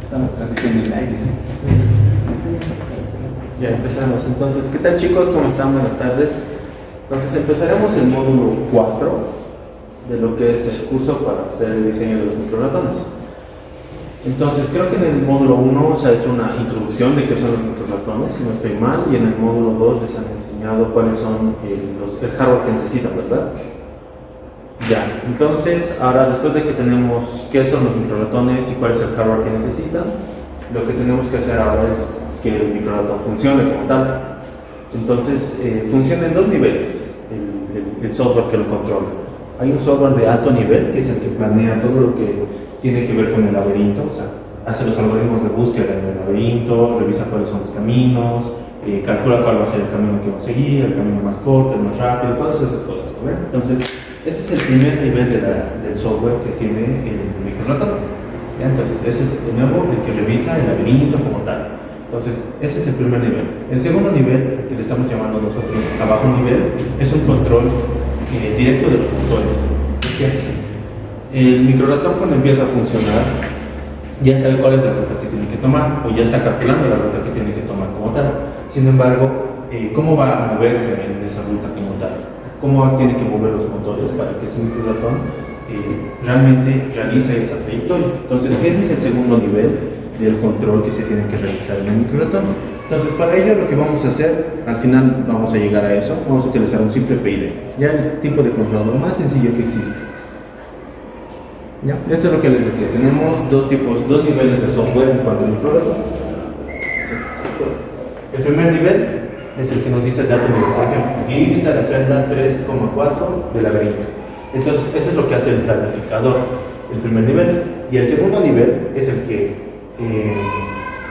Estamos transmitiendo el aire. Ya empezamos. Entonces, ¿qué tal, chicos? ¿Cómo están? Buenas tardes. Entonces empezaremos el módulo 4 de lo que es el curso para hacer el diseño de los microratones. Entonces, creo que en el módulo 1 se ha hecho una introducción de qué son los microratones, si no estoy mal, y en el módulo 2 les han enseñado cuáles son el hardware que necesitan, ¿verdad? Ya, entonces, ahora después de que tenemos qué son los microratones y cuál es el hardware que necesitan, lo que tenemos que hacer ahora es que el microratón funcione como tal. Entonces, funciona en dos niveles el software que lo controla. Hay un software de alto nivel, que es el que planea todo lo que tiene que ver con el laberinto, o sea, hace los algoritmos de búsqueda en el laberinto, revisa cuáles son los caminos, calcula cuál va a ser el camino que va a seguir, el camino más corto, el más rápido, todas esas cosas, ¿no? Entonces, ese es el primer nivel del software que tiene el microratón. Entonces, ese es de nuevo el que revisa el laberinto como tal. Entonces, ese es el primer nivel. El segundo nivel, que le estamos llamando nosotros abajo nivel, es un control directo de los motores. ¿Por qué? El microratón, cuando empieza a funcionar, ya sabe cuál es la ruta que tiene que tomar, o ya está calculando la ruta que tiene que tomar como tal. Sin embargo, ¿cómo va a moverse en esa ruta como tal? ¿Cómo tiene que mover los motores para que ese microratón realmente realice esa trayectoria? Entonces, ese es el segundo nivel del control que se tiene que realizar en el microratón. Entonces, para ello lo que vamos a hacer, al final vamos a llegar a eso, vamos a utilizar un simple PID, ya el tipo de controlador más sencillo que existe. Ya, esto es lo que les decía, tenemos dos niveles de software en cuanto al microratón. El primer nivel es el que nos dice el dato nivel, por ejemplo, dirígete a la celda 3,4 del laberinto. Entonces, eso es lo que hace el planificador, el primer nivel. Y el segundo nivel es el que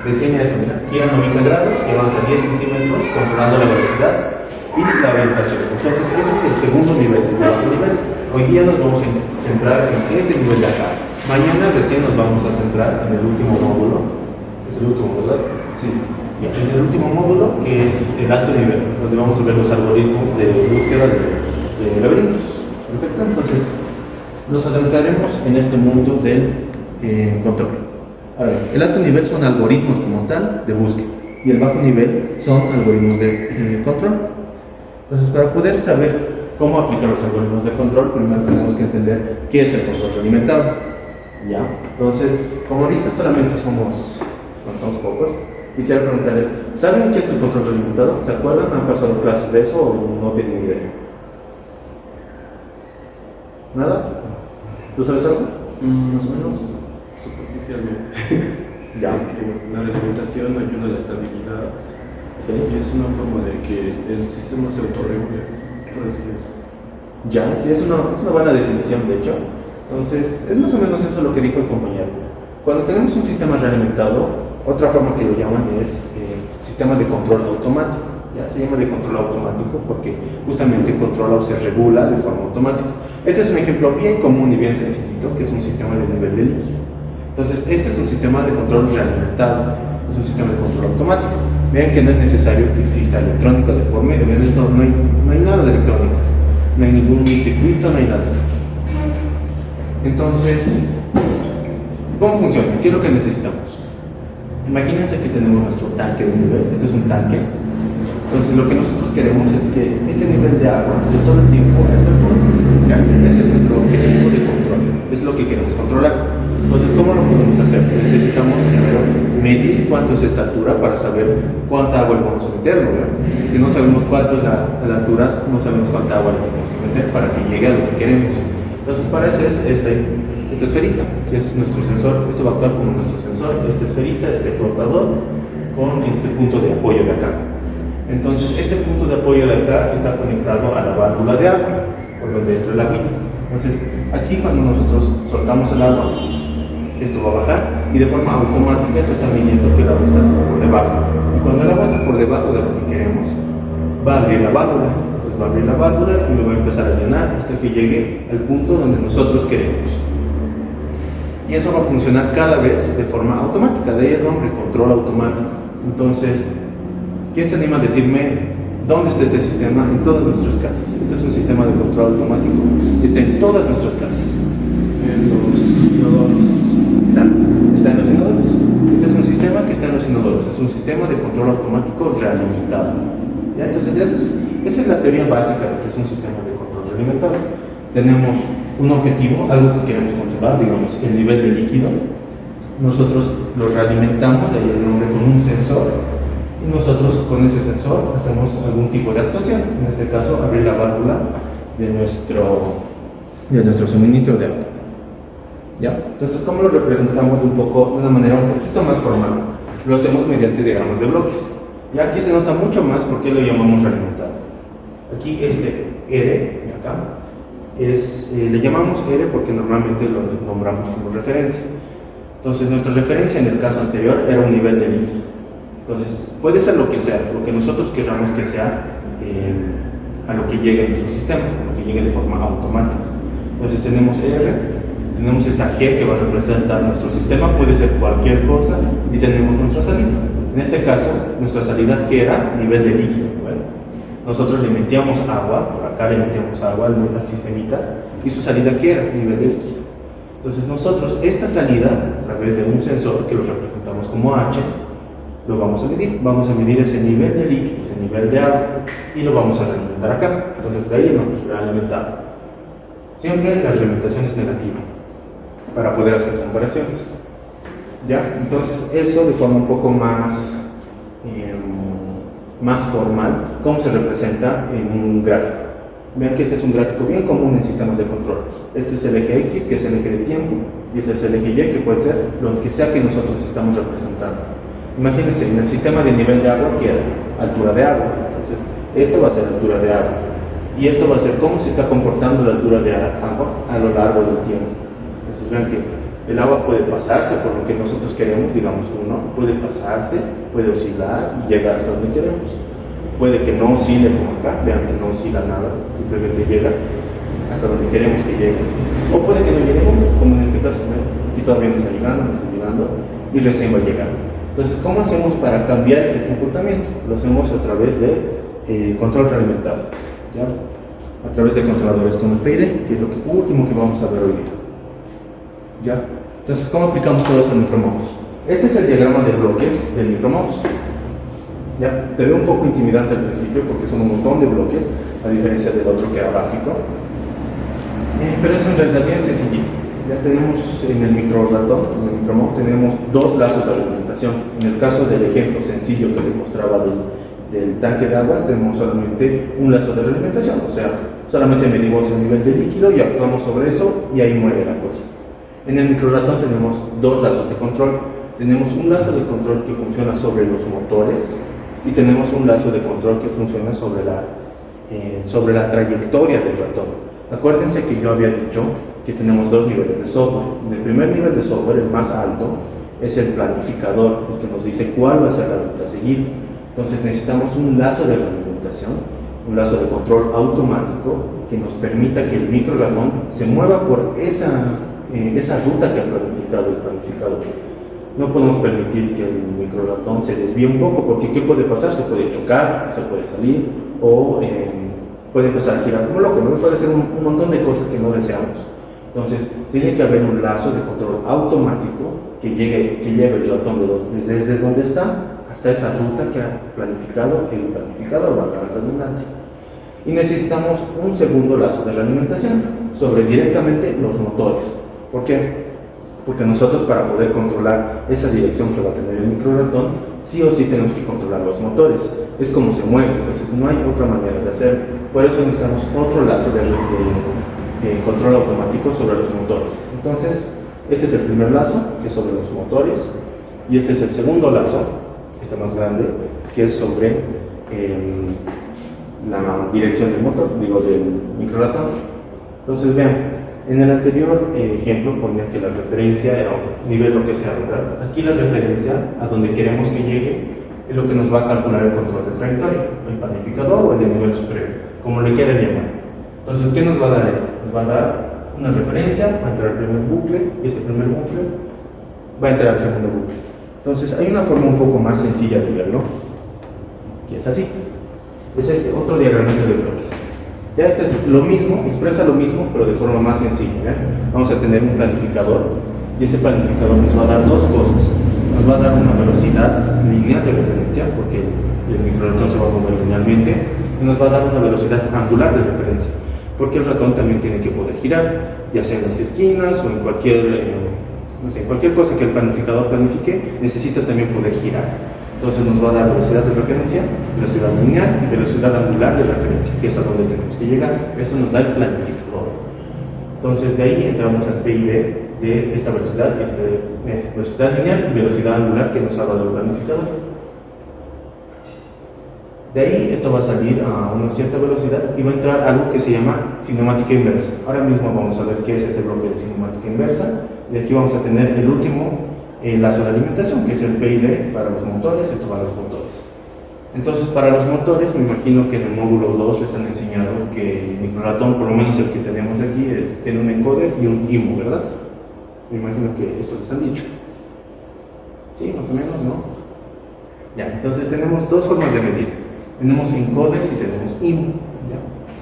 diseña esto, gira 90 grados y avanza 10 centímetros controlando la velocidad y la orientación. Entonces, ese es el segundo nivel, el bajo nivel. Hoy día nos vamos a centrar en este nivel de acá. Mañana recién nos vamos a centrar en el último módulo. ¿Es el último, verdad? Sí. En el último módulo, que es el alto nivel, donde vamos a ver los algoritmos de búsqueda de laberintos. Perfecto. Entonces, nos adentraremos en este mundo del control. Ahora, el alto nivel son algoritmos como tal de búsqueda y el bajo nivel son algoritmos de control. Entonces, para poder saber cómo aplicar los algoritmos de control, primero tenemos que entender qué es el control realimentado. ¿Ya? Entonces, como ahorita solamente somos pocos, quisiera preguntarles, ¿saben qué es el control realimentado? ¿Se acuerdan? ¿Han pasado clases de eso o no tienen idea? ¿Nada? ¿Tú sabes algo? Más o menos. Superficialmente. Ya. Que la reglamentación ayuda a la estabilidad. ¿Sí? Y es una forma de que el sistema se autorregule, por decir eso. Ya, sí, es una buena definición, de hecho. Entonces, es más o menos eso lo que dijo el compañero. Cuando tenemos un sistema realimentado, otra forma que lo llaman es sistema de control automático. Ya se llama de control automático porque justamente controla o se regula de forma automática. Este es un ejemplo bien común y bien sencillito, que es un sistema de nivel de líquido. Entonces, este es un sistema de control realimentado, es un sistema de control automático. Vean que no es necesario que exista electrónica de por medio, en esto no hay nada de electrónica, no hay ningún circuito, no hay nada. Entonces, ¿cómo funciona? ¿Qué es lo que necesitamos? Imagínense que tenemos nuestro tanque de nivel, este es un tanque. Entonces, lo que nosotros queremos es que este nivel de agua de todo el tiempo esté full. Ese es nuestro objetivo de control, es lo que queremos controlar. Entonces, ¿cómo lo podemos hacer? Necesitamos primero medir cuánto es esta altura para saber cuánta agua le vamos a meter, ¿verdad? Si no sabemos cuánto es la altura, no sabemos cuánta agua le tenemos que meter para que llegue a lo que queremos. Entonces, para eso es esta esferita, que es nuestro sensor. Esto va a actuar como nuestro sensor, esta esferita, este flotador, con este punto de apoyo de acá. Entonces, este punto de apoyo de acá está conectado a la válvula de agua, por donde entra el agüita. Entonces, aquí cuando nosotros soltamos el agua, esto va a bajar y de forma automática esto está midiendo que el agua está por debajo. Y cuando el agua está por debajo de lo que queremos, va a abrir la válvula. Entonces va a abrir la válvula y lo va a empezar a llenar hasta que llegue al punto donde nosotros queremos. Y eso va a funcionar cada vez de forma automática, de ahí el nombre, control automático. Entonces, ¿quién se anima a decirme dónde está este sistema? En todas nuestras casas. Este es un sistema de control automático que está en todas nuestras casas. En los inodoros. Exacto, está en los inodoros. está en los inodoros, es un sistema de control automático realimentado. ¿Ya? Entonces, esa es la teoría básica de que es un sistema de control realimentado. Tenemos un objetivo, algo que queremos controlar, digamos, el nivel de líquido. Nosotros lo realimentamos, de ahí el nombre, con un sensor, y nosotros con ese sensor hacemos algún tipo de actuación, en este caso abrir la válvula de nuestro suministro de agua. ¿Ya? Entonces, ¿cómo lo representamos de una manera un poquito más formal? Lo hacemos mediante diagramas de bloques. Y aquí se nota mucho más porque lo llamamos realimentado. Aquí este R, de acá, le llamamos R porque normalmente lo nombramos como referencia. Entonces, nuestra referencia en el caso anterior era un nivel de líquido. Entonces, puede ser lo que sea, lo que nosotros queramos que sea a lo que llegue a nuestro sistema, a lo que llegue de forma automática. Entonces, tenemos R, tenemos esta G que va a representar nuestro sistema, puede ser cualquier cosa, y tenemos nuestra salida. En este caso, nuestra salida, que era nivel de líquido. Bueno, nosotros le metíamos agua, por acá le metíamos agua al sistemita, y su salida, que era nivel de líquido. Entonces nosotros esta salida, a través de un sensor que lo representamos como H, lo vamos a medir ese nivel de líquido, ese nivel de agua, y lo vamos a realimentar acá. Entonces de ahí lo hemos realimentado. Siempre la realimentación es negativa, para poder hacer comparaciones. ¿Ya? Entonces eso de forma un poco más formal, ¿cómo se representa en un gráfico? Vean que este es un gráfico bien común en sistemas de control. Este es el eje X, que es el eje de tiempo, y este es el eje Y, que puede ser lo que sea que nosotros estamos representando. Imagínense, en el sistema de nivel de agua queda altura de agua. Entonces, esto va a ser altura de agua. Y esto va a ser cómo se está comportando la altura de agua a lo largo del tiempo. Entonces, vean que el agua puede pasarse por lo que nosotros queremos, digamos 1, puede pasarse, puede oscilar y llegar hasta donde queremos. Puede que no oscile como acá, vean que no oscila nada, simplemente llega hasta donde queremos que llegue. O puede que no llegue nunca, como en este caso, aquí todavía no está llegando, y recién va a llegar. Entonces, ¿cómo hacemos para cambiar este comportamiento? Lo hacemos a través de control realimentado, ¿ya? A través de controladores como el PID, que es lo último que vamos a ver hoy día. ¿Ya? Entonces, ¿cómo aplicamos todo esto al micromouse? Este es el diagrama de bloques del micromouse. ¿Ya? Te veo un poco intimidante al principio porque son un montón de bloques, a diferencia del otro que era básico. Pero es en realidad bien sencillito. Ya tenemos en el microratón, en el micromouse, tenemos dos lazos de alimentación. En el caso del ejemplo sencillo que les mostraba del tanque de aguas, tenemos solamente un lazo de realimentación, o sea, solamente medimos el nivel de líquido y actuamos sobre eso y ahí muere la cosa. En el microratón tenemos dos lazos de control. Tenemos un lazo de control que funciona sobre los motores y tenemos un lazo de control que funciona sobre la trayectoria del ratón. Acuérdense que yo había dicho que tenemos dos niveles de software. En el primer nivel de software, el más alto, es el planificador, el que nos dice cuál va a ser la ruta a seguir. Entonces necesitamos un lazo de realimentación, un lazo de control automático que nos permita que el micro ratón se mueva por esa ruta que ha planificado el planificador. No podemos permitir que el micro ratón se desvíe un poco, porque ¿qué puede pasar? Se puede chocar, se puede salir, o puede empezar a girar como loco, ¿no? Puede hacer un montón de cosas que no deseamos. Entonces, tiene que haber un lazo de control automático que lleve el ratón desde donde está hasta esa ruta que ha planificado el planificador, valga la redundancia. Y necesitamos un segundo lazo de realimentación sobre directamente los motores. ¿Por qué? Porque nosotros, para poder controlar esa dirección que va a tener el micro ratón, sí o sí tenemos que controlar los motores. Es como se mueve, entonces no hay otra manera de hacerlo. Por eso necesitamos otro lazo de control automático sobre los motores. Entonces, este es el primer lazo, que es sobre los motores, y este es el segundo lazo, este más grande, que es sobre la dirección del motor, del micro ratón. Entonces, vean. En el anterior ejemplo ponía que la referencia era un nivel lo que sea, ¿verdad? Aquí la referencia a donde queremos que llegue es lo que nos va a calcular el control de trayectoria, el planificador o el de nivel superior, como le quieran llamar. Entonces, ¿qué nos va a dar esto? Nos va a dar una referencia, va a entrar el primer bucle, y este primer bucle va a entrar el segundo bucle. Entonces, hay una forma un poco más sencilla de verlo, que es así. Es este otro diagramito de bloques. Ya este es lo mismo, expresa lo mismo, pero de forma más sencilla. Vamos a tener un planificador, y ese planificador nos va a dar dos cosas. Nos nos va a dar una velocidad lineal de referencia, porque el microratón se va a mover linealmente, y nos va a dar una velocidad angular de referencia, porque el ratón también tiene que poder girar, ya sea en las esquinas o en cualquier, no sé, cualquier cosa que el planificador planifique, necesita también poder girar. Entonces nos va a dar velocidad de referencia, velocidad lineal y velocidad angular de referencia, que es a donde tenemos que llegar. Esto nos da el planificador. Entonces de ahí entramos al PID de esta velocidad, velocidad lineal y velocidad angular que nos ha dado el planificador. De ahí esto va a salir a una cierta velocidad y va a entrar algo que se llama cinemática inversa. Ahora mismo vamos a ver qué es este bloque de cinemática inversa. Y aquí vamos a tener el último lazo de alimentación, que es el PID para los motores. Esto va a los motores. Entonces, para los motores, me imagino que en el módulo 2 les han enseñado que el microratón, por lo menos el que tenemos aquí, tiene un encoder y un IMU, ¿verdad? Me imagino que esto les han dicho. Sí, más o menos, ¿no? Ya, entonces tenemos dos formas de medir. Tenemos encoders y tenemos IMU. ¿Ya?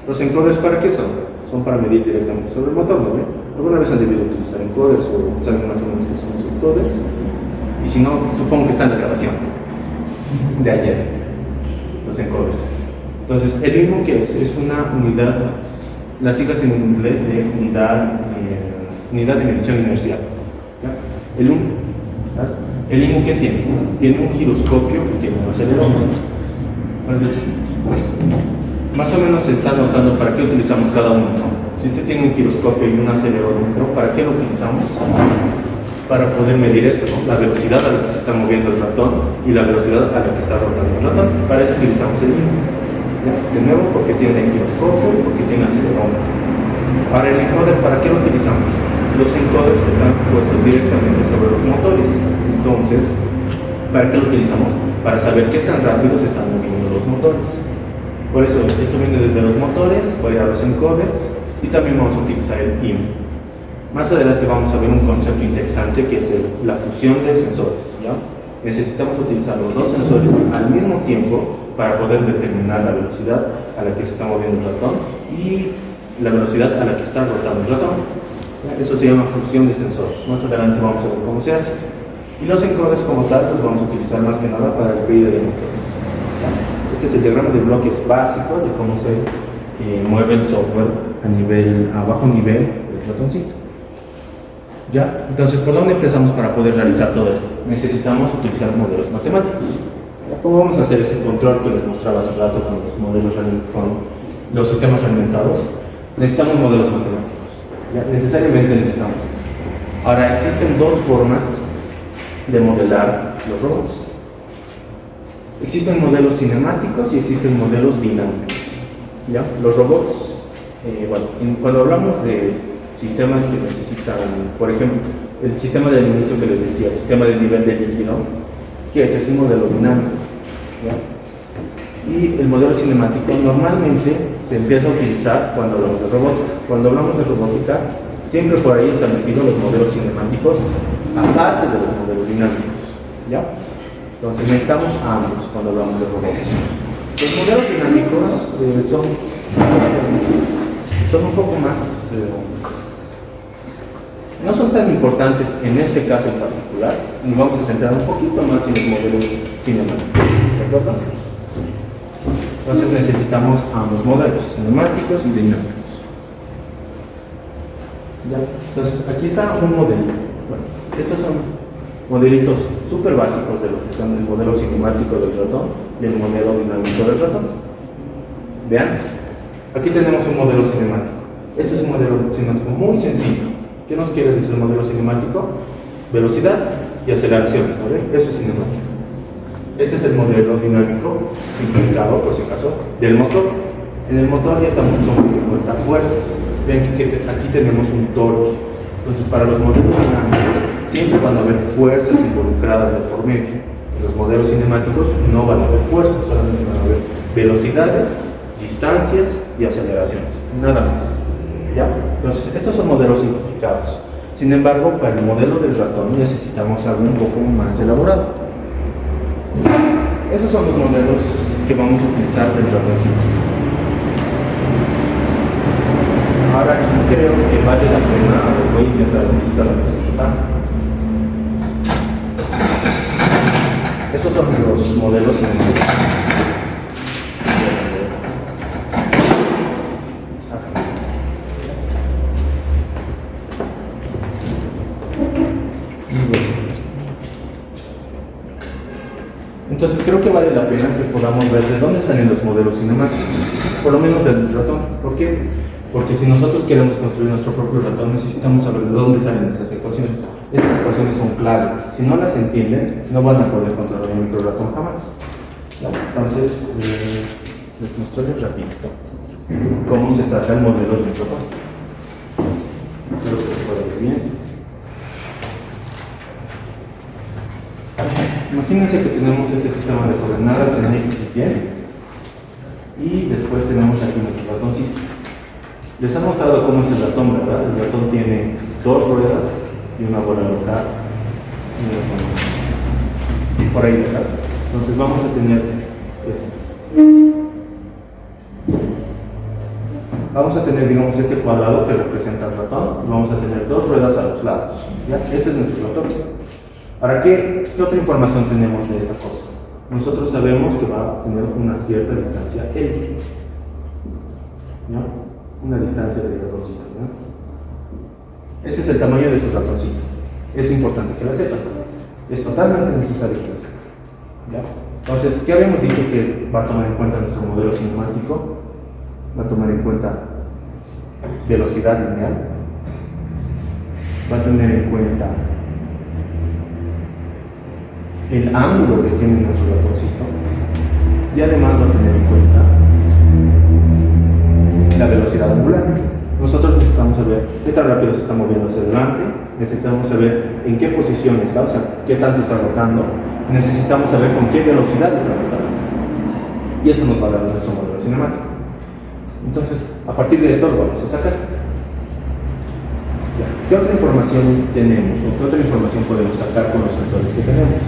¿Los encoders para qué son? Son para medir directamente sobre el motor, ¿no? Alguna vez han debido utilizar encoders o saben más o menos qué son los encoders. Y si no, supongo que está en la grabación de ayer. Los encoders. Entonces, el IMU, ¿qué es? Es una unidad, las siglas en inglés de unidad de medición inercial. ¿Ya? El IMU, ¿qué tiene? Tiene un giroscopio y tiene un acelerómetro. Entonces, más o menos se está notando para qué utilizamos cada uno. Si usted tiene un giroscopio y un acelerómetro, ¿para qué lo utilizamos? Para poder medir esto, ¿no? La velocidad a la que se está moviendo el ratón y la velocidad a la que está rotando el ratón. Para eso utilizamos el IMU. De nuevo, porque tiene giroscopio y porque tiene acelerómetro. Para el encoder, ¿para qué lo utilizamos? Los encoders están puestos directamente sobre los motores. Entonces, ¿para qué lo utilizamos? Para saber qué tan rápido se están moviendo los motores. Por eso, esto viene desde los motores, va a ir a los encoders y también vamos a utilizar el IMU. Más adelante vamos a ver un concepto interesante que es la fusión de sensores. ¿Ya? Necesitamos utilizar los dos sensores al mismo tiempo para poder determinar la velocidad a la que se está moviendo el ratón y la velocidad a la que está rotando el ratón. ¿Ya? Eso se llama fusión de sensores. Más adelante vamos a ver cómo se hace. Y los encoders como tal los vamos a utilizar más que nada para el pedido de motores. Este es el diagrama de bloques básico de cómo se mueve el software a bajo nivel del ratoncito. ¿Ya? Entonces, ¿por dónde empezamos para poder realizar todo esto? Necesitamos utilizar modelos matemáticos. ¿Cómo vamos a hacer ese control que les mostraba hace rato con los modelos, con los sistemas alimentados? Necesitamos modelos matemáticos. ¿Ya? Necesariamente necesitamos eso. Ahora, existen dos formas de modelar los robots. Existen modelos cinemáticos y existen modelos dinámicos. ¿Ya? Los robots, cuando hablamos de sistemas que necesitan, por ejemplo, el sistema del inicio que les decía, el sistema de nivel de líquido, que es un modelo dinámico. ¿Ya? Y el modelo cinemático normalmente se empieza a utilizar cuando hablamos de robótica. Cuando hablamos de robótica, siempre por ahí están metidos los modelos cinemáticos, aparte de los modelos dinámicos. ¿Ya? Entonces necesitamos ambos cuando hablamos de robots. Los modelos dinámicos son un poco más, no son tan importantes en este caso en particular. Nos vamos a centrar un poquito más en los modelos cinemáticos. ¿De acuerdo? Entonces necesitamos ambos modelos, cinemáticos y dinámicos. ¿Ya? Entonces aquí está un modelo. Bueno, estos son modelitos súper básicos de lo que son el modelo cinemático del ratón y el modelo dinámico del ratón. Vean, aquí tenemos un modelo cinemático. Este es un modelo cinemático muy sencillo. ¿Qué nos quiere decir el modelo cinemático? Velocidad y aceleraciones, ¿no? Eso es cinemático. Este es el modelo dinámico, simplificado por si acaso, del motor. En el motor ya estamos tomando en cuenta fuerzas. Vean que aquí tenemos un torque. Entonces, para los modelos dinámicos, siempre van a haber fuerzas involucradas de por medio. En los modelos cinemáticos no van a haber fuerzas, solamente van a haber velocidades, distancias y aceleraciones, nada más. ¿Ya? Entonces, estos son modelos simplificados. Sin embargo, para el modelo del ratón necesitamos algo un poco más elaborado. Esos son los modelos que vamos a utilizar del ratoncito. Ahora creo que vale la pena, voy a intentar utilizar la presentación. Estos son los modelos cinemáticos. Entonces creo que vale la pena que podamos ver de dónde salen los modelos cinemáticos, por lo menos del ratón. ¿Por qué? Porque si nosotros queremos construir nuestro propio ratón, necesitamos saber de dónde salen esas ecuaciones. Estas ecuaciones son clave. Si no las entienden, no van a poder controlar un micro ratón jamás. Entonces, les mostraré rapidito cómo se saca el modelo del ratón. Espero que se pueda ver bien. Imagínense que tenemos este sistema de coordenadas en X y Y, y después tenemos aquí nuestro ratoncito. Les han notado cómo es el ratón, ¿verdad? El ratón tiene dos ruedas y una bola local. Por ahí, ¿verdad? Entonces vamos a tener esto. Vamos a tener, digamos, este cuadrado que representa el ratón y vamos a tener dos ruedas a los lados. ¿Ya? Ese es nuestro ratón. Ahora, ¿qué otra información tenemos de esta cosa? Nosotros sabemos que va a tener una cierta distancia L, ¿no? Una distancia de ratoncito, ¿no? Ese es el tamaño de su ratoncito. Es importante que la sepan. Es totalmente necesario que la sepan, ¿ya? Entonces, ¿qué habíamos dicho que va a tomar en cuenta nuestro modelo cinemático? Va a tomar en cuenta velocidad lineal, va a tener en cuenta el ángulo que tiene nuestro ratoncito y además va a tener en cuenta la velocidad angular. Nosotros necesitamos saber qué tan rápido se está moviendo hacia adelante, necesitamos saber en qué posición está, o sea, qué tanto está rotando, necesitamos saber con qué velocidad está rotando y eso nos va a dar nuestro modelo cinemático. Entonces, a partir de esto lo vamos a sacar. Ya. ¿Qué otra información tenemos o qué otra información podemos sacar con los sensores que tenemos?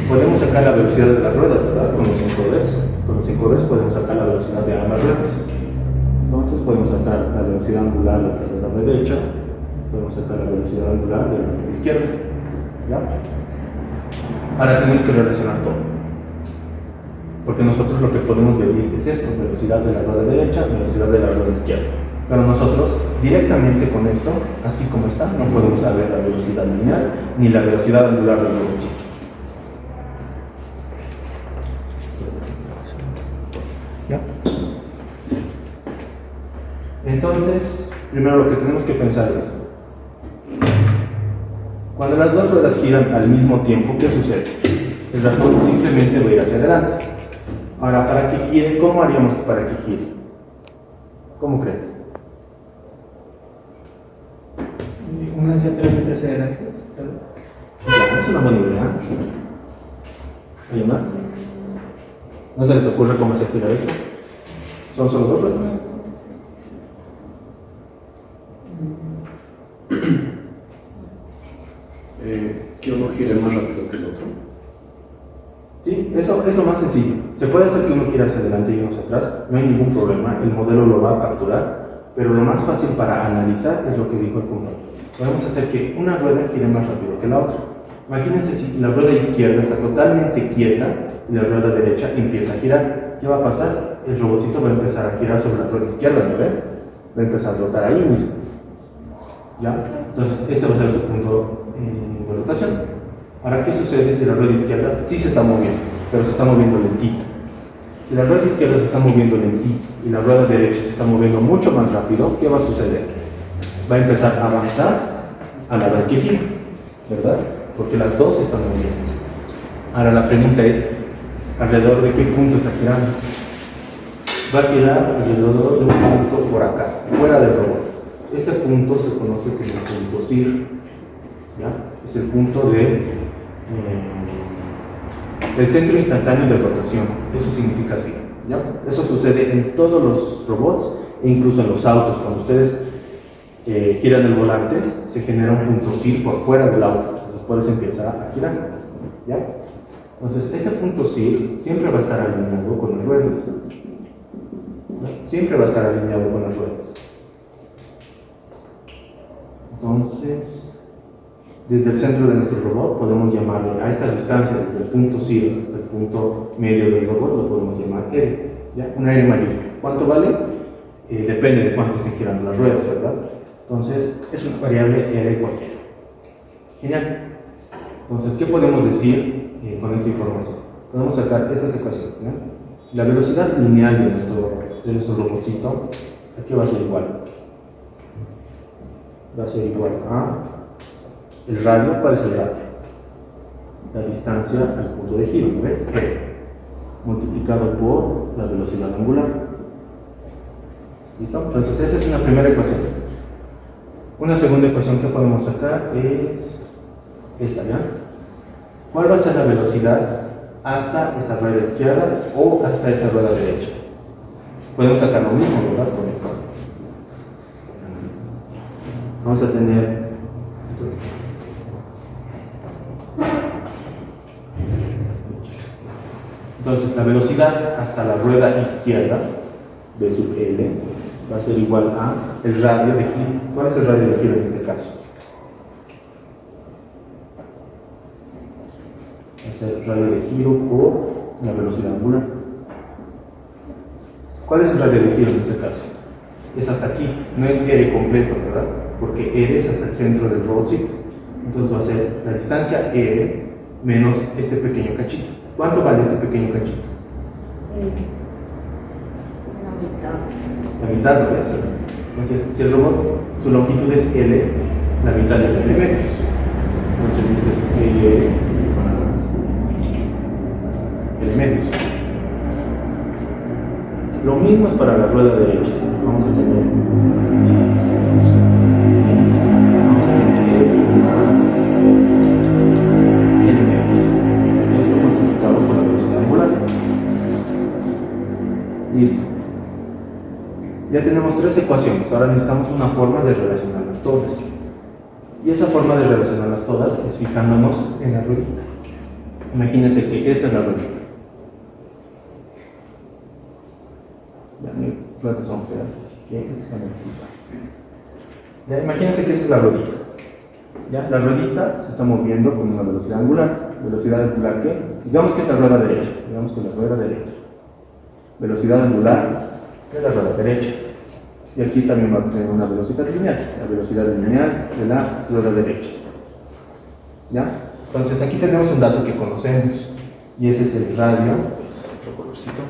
Podemos sacar la velocidad de las ruedas, ¿verdad? Con los encoders. Con los encoders podemos sacar la velocidad de ambas ruedas. Entonces podemos sacar la velocidad angular de la rueda derecha, podemos sacar la velocidad angular de la rueda izquierda. ¿Ya? Ahora tenemos que relacionar todo. Porque nosotros lo que podemos medir es esto, velocidad de la rueda derecha, velocidad de la rueda izquierda. Pero nosotros, directamente con esto, así como está, no podemos saber la velocidad lineal ni la velocidad angular del robotcito. ¿Ya? Entonces, primero lo que tenemos que pensar es, cuando las dos ruedas giran al mismo tiempo, ¿qué sucede? El ratón simplemente va a ir hacia adelante. Ahora, para que gire, ¿cómo haríamos para que gire? ¿Cómo creen? Una hacia atrás y otra hacia adelante. Ya, es una buena idea. ¿Hay más? ¿No se les ocurre cómo se gira eso? Son solo dos ruedas. Que uno gire más rápido que el otro. Sí, eso es lo más sencillo. Se puede hacer que uno gire hacia adelante y uno hacia atrás, no hay ningún problema, el modelo lo va a capturar, pero lo más fácil para analizar es lo que dijo el punto. Podemos hacer que una rueda gire más rápido que la otra. Imagínense si la rueda izquierda está totalmente quieta y la rueda derecha empieza a girar. ¿Qué va a pasar? El robotcito va a empezar a girar sobre la rueda izquierda, ¿no ven? Va a empezar a rotar ahí mismo. ¿Ya? Entonces, este va a ser su punto de rotación. Ahora, ¿qué sucede si la rueda izquierda sí se está moviendo, pero se está moviendo lentito? Si la rueda izquierda se está moviendo lentito y la rueda derecha se está moviendo mucho más rápido, ¿qué va a suceder? Va a empezar a avanzar a la vez que gira, ¿verdad? Porque las dos se están moviendo. Ahora la pregunta es, ¿alrededor de qué punto está girando? Va a girar alrededor de un punto por acá, fuera del robot. Este punto se conoce como el punto CIR, ¿ya? Es el punto de el centro instantáneo de rotación. Eso significa así, ¿ya? Eso sucede en todos los robots e incluso en los autos. Cuando ustedes giran el volante, se genera un punto CIR por fuera del auto. Entonces por eso empieza a girar, ¿ya? Entonces este punto CIR siempre va a estar alineado con las ruedas, ¿ya? Siempre va a estar alineado con las ruedas. Entonces, desde el centro de nuestro robot podemos llamarle a esta distancia, desde el punto 0 hasta el punto medio del robot, lo podemos llamar R, ¿ya? Una R mayúscula. ¿Cuánto vale? Depende de cuánto estén girando las ruedas, ¿verdad? Entonces, es una variable R cualquiera. Genial. Entonces, ¿qué podemos decir con esta información? Podemos sacar estas ecuaciones, ¿no? La velocidad lineal de nuestro robotcito, aquí va a ser igual. Va a ser igual a el radio. ¿Cuál es el radio? La distancia al punto de giro, ¿no ves? R, multiplicado por la velocidad angular. ¿Listo? Entonces esa es una primera ecuación. Una segunda ecuación que podemos sacar es esta, ¿ya? ¿Cuál va a ser la velocidad hasta esta rueda izquierda o hasta esta rueda derecha? Podemos sacar lo mismo, ¿verdad? Con esto. Vamos a tener entonces la velocidad hasta la rueda izquierda B sub L va a ser igual a el radio de giro. ¿Cuál es el radio de giro en este caso? Va a ser el radio de giro por la velocidad angular. ¿Cuál es el radio de giro en este caso? Es hasta aquí, no es R completo, ¿verdad? Porque R es hasta el centro del robotcito. Entonces va a ser la distancia R menos este pequeño cachito. ¿Cuánto vale este pequeño cachito? La mitad, ¿lo ves? Entonces, si el robot, su longitud es L, la mitad es L menos. Entonces, esto es L más L menos. Lo mismo es para la rueda derecha. Vamos a tener L más L menos. Esto multiplicado por la velocidad angular. Listo. Ya tenemos tres ecuaciones. Ahora necesitamos una forma de relacionarlas todas. Y esa forma de relacionarlas todas es fijándonos en la ruedita. Imagínense que esta es la ruedita. Mis ruedas son feas, así que ya, imagínense que esa es la ruedita. ¿Ya? La ruedita se está moviendo con una velocidad angular. ¿Velocidad angular qué? Digamos que es la rueda derecha. Digamos que es la rueda derecha. Velocidad angular de la rueda derecha. Y aquí también va a tener una velocidad lineal. La velocidad lineal de la rueda derecha. ¿Ya? Entonces aquí tenemos un dato que conocemos. Y ese es el radio. Otro colorcito.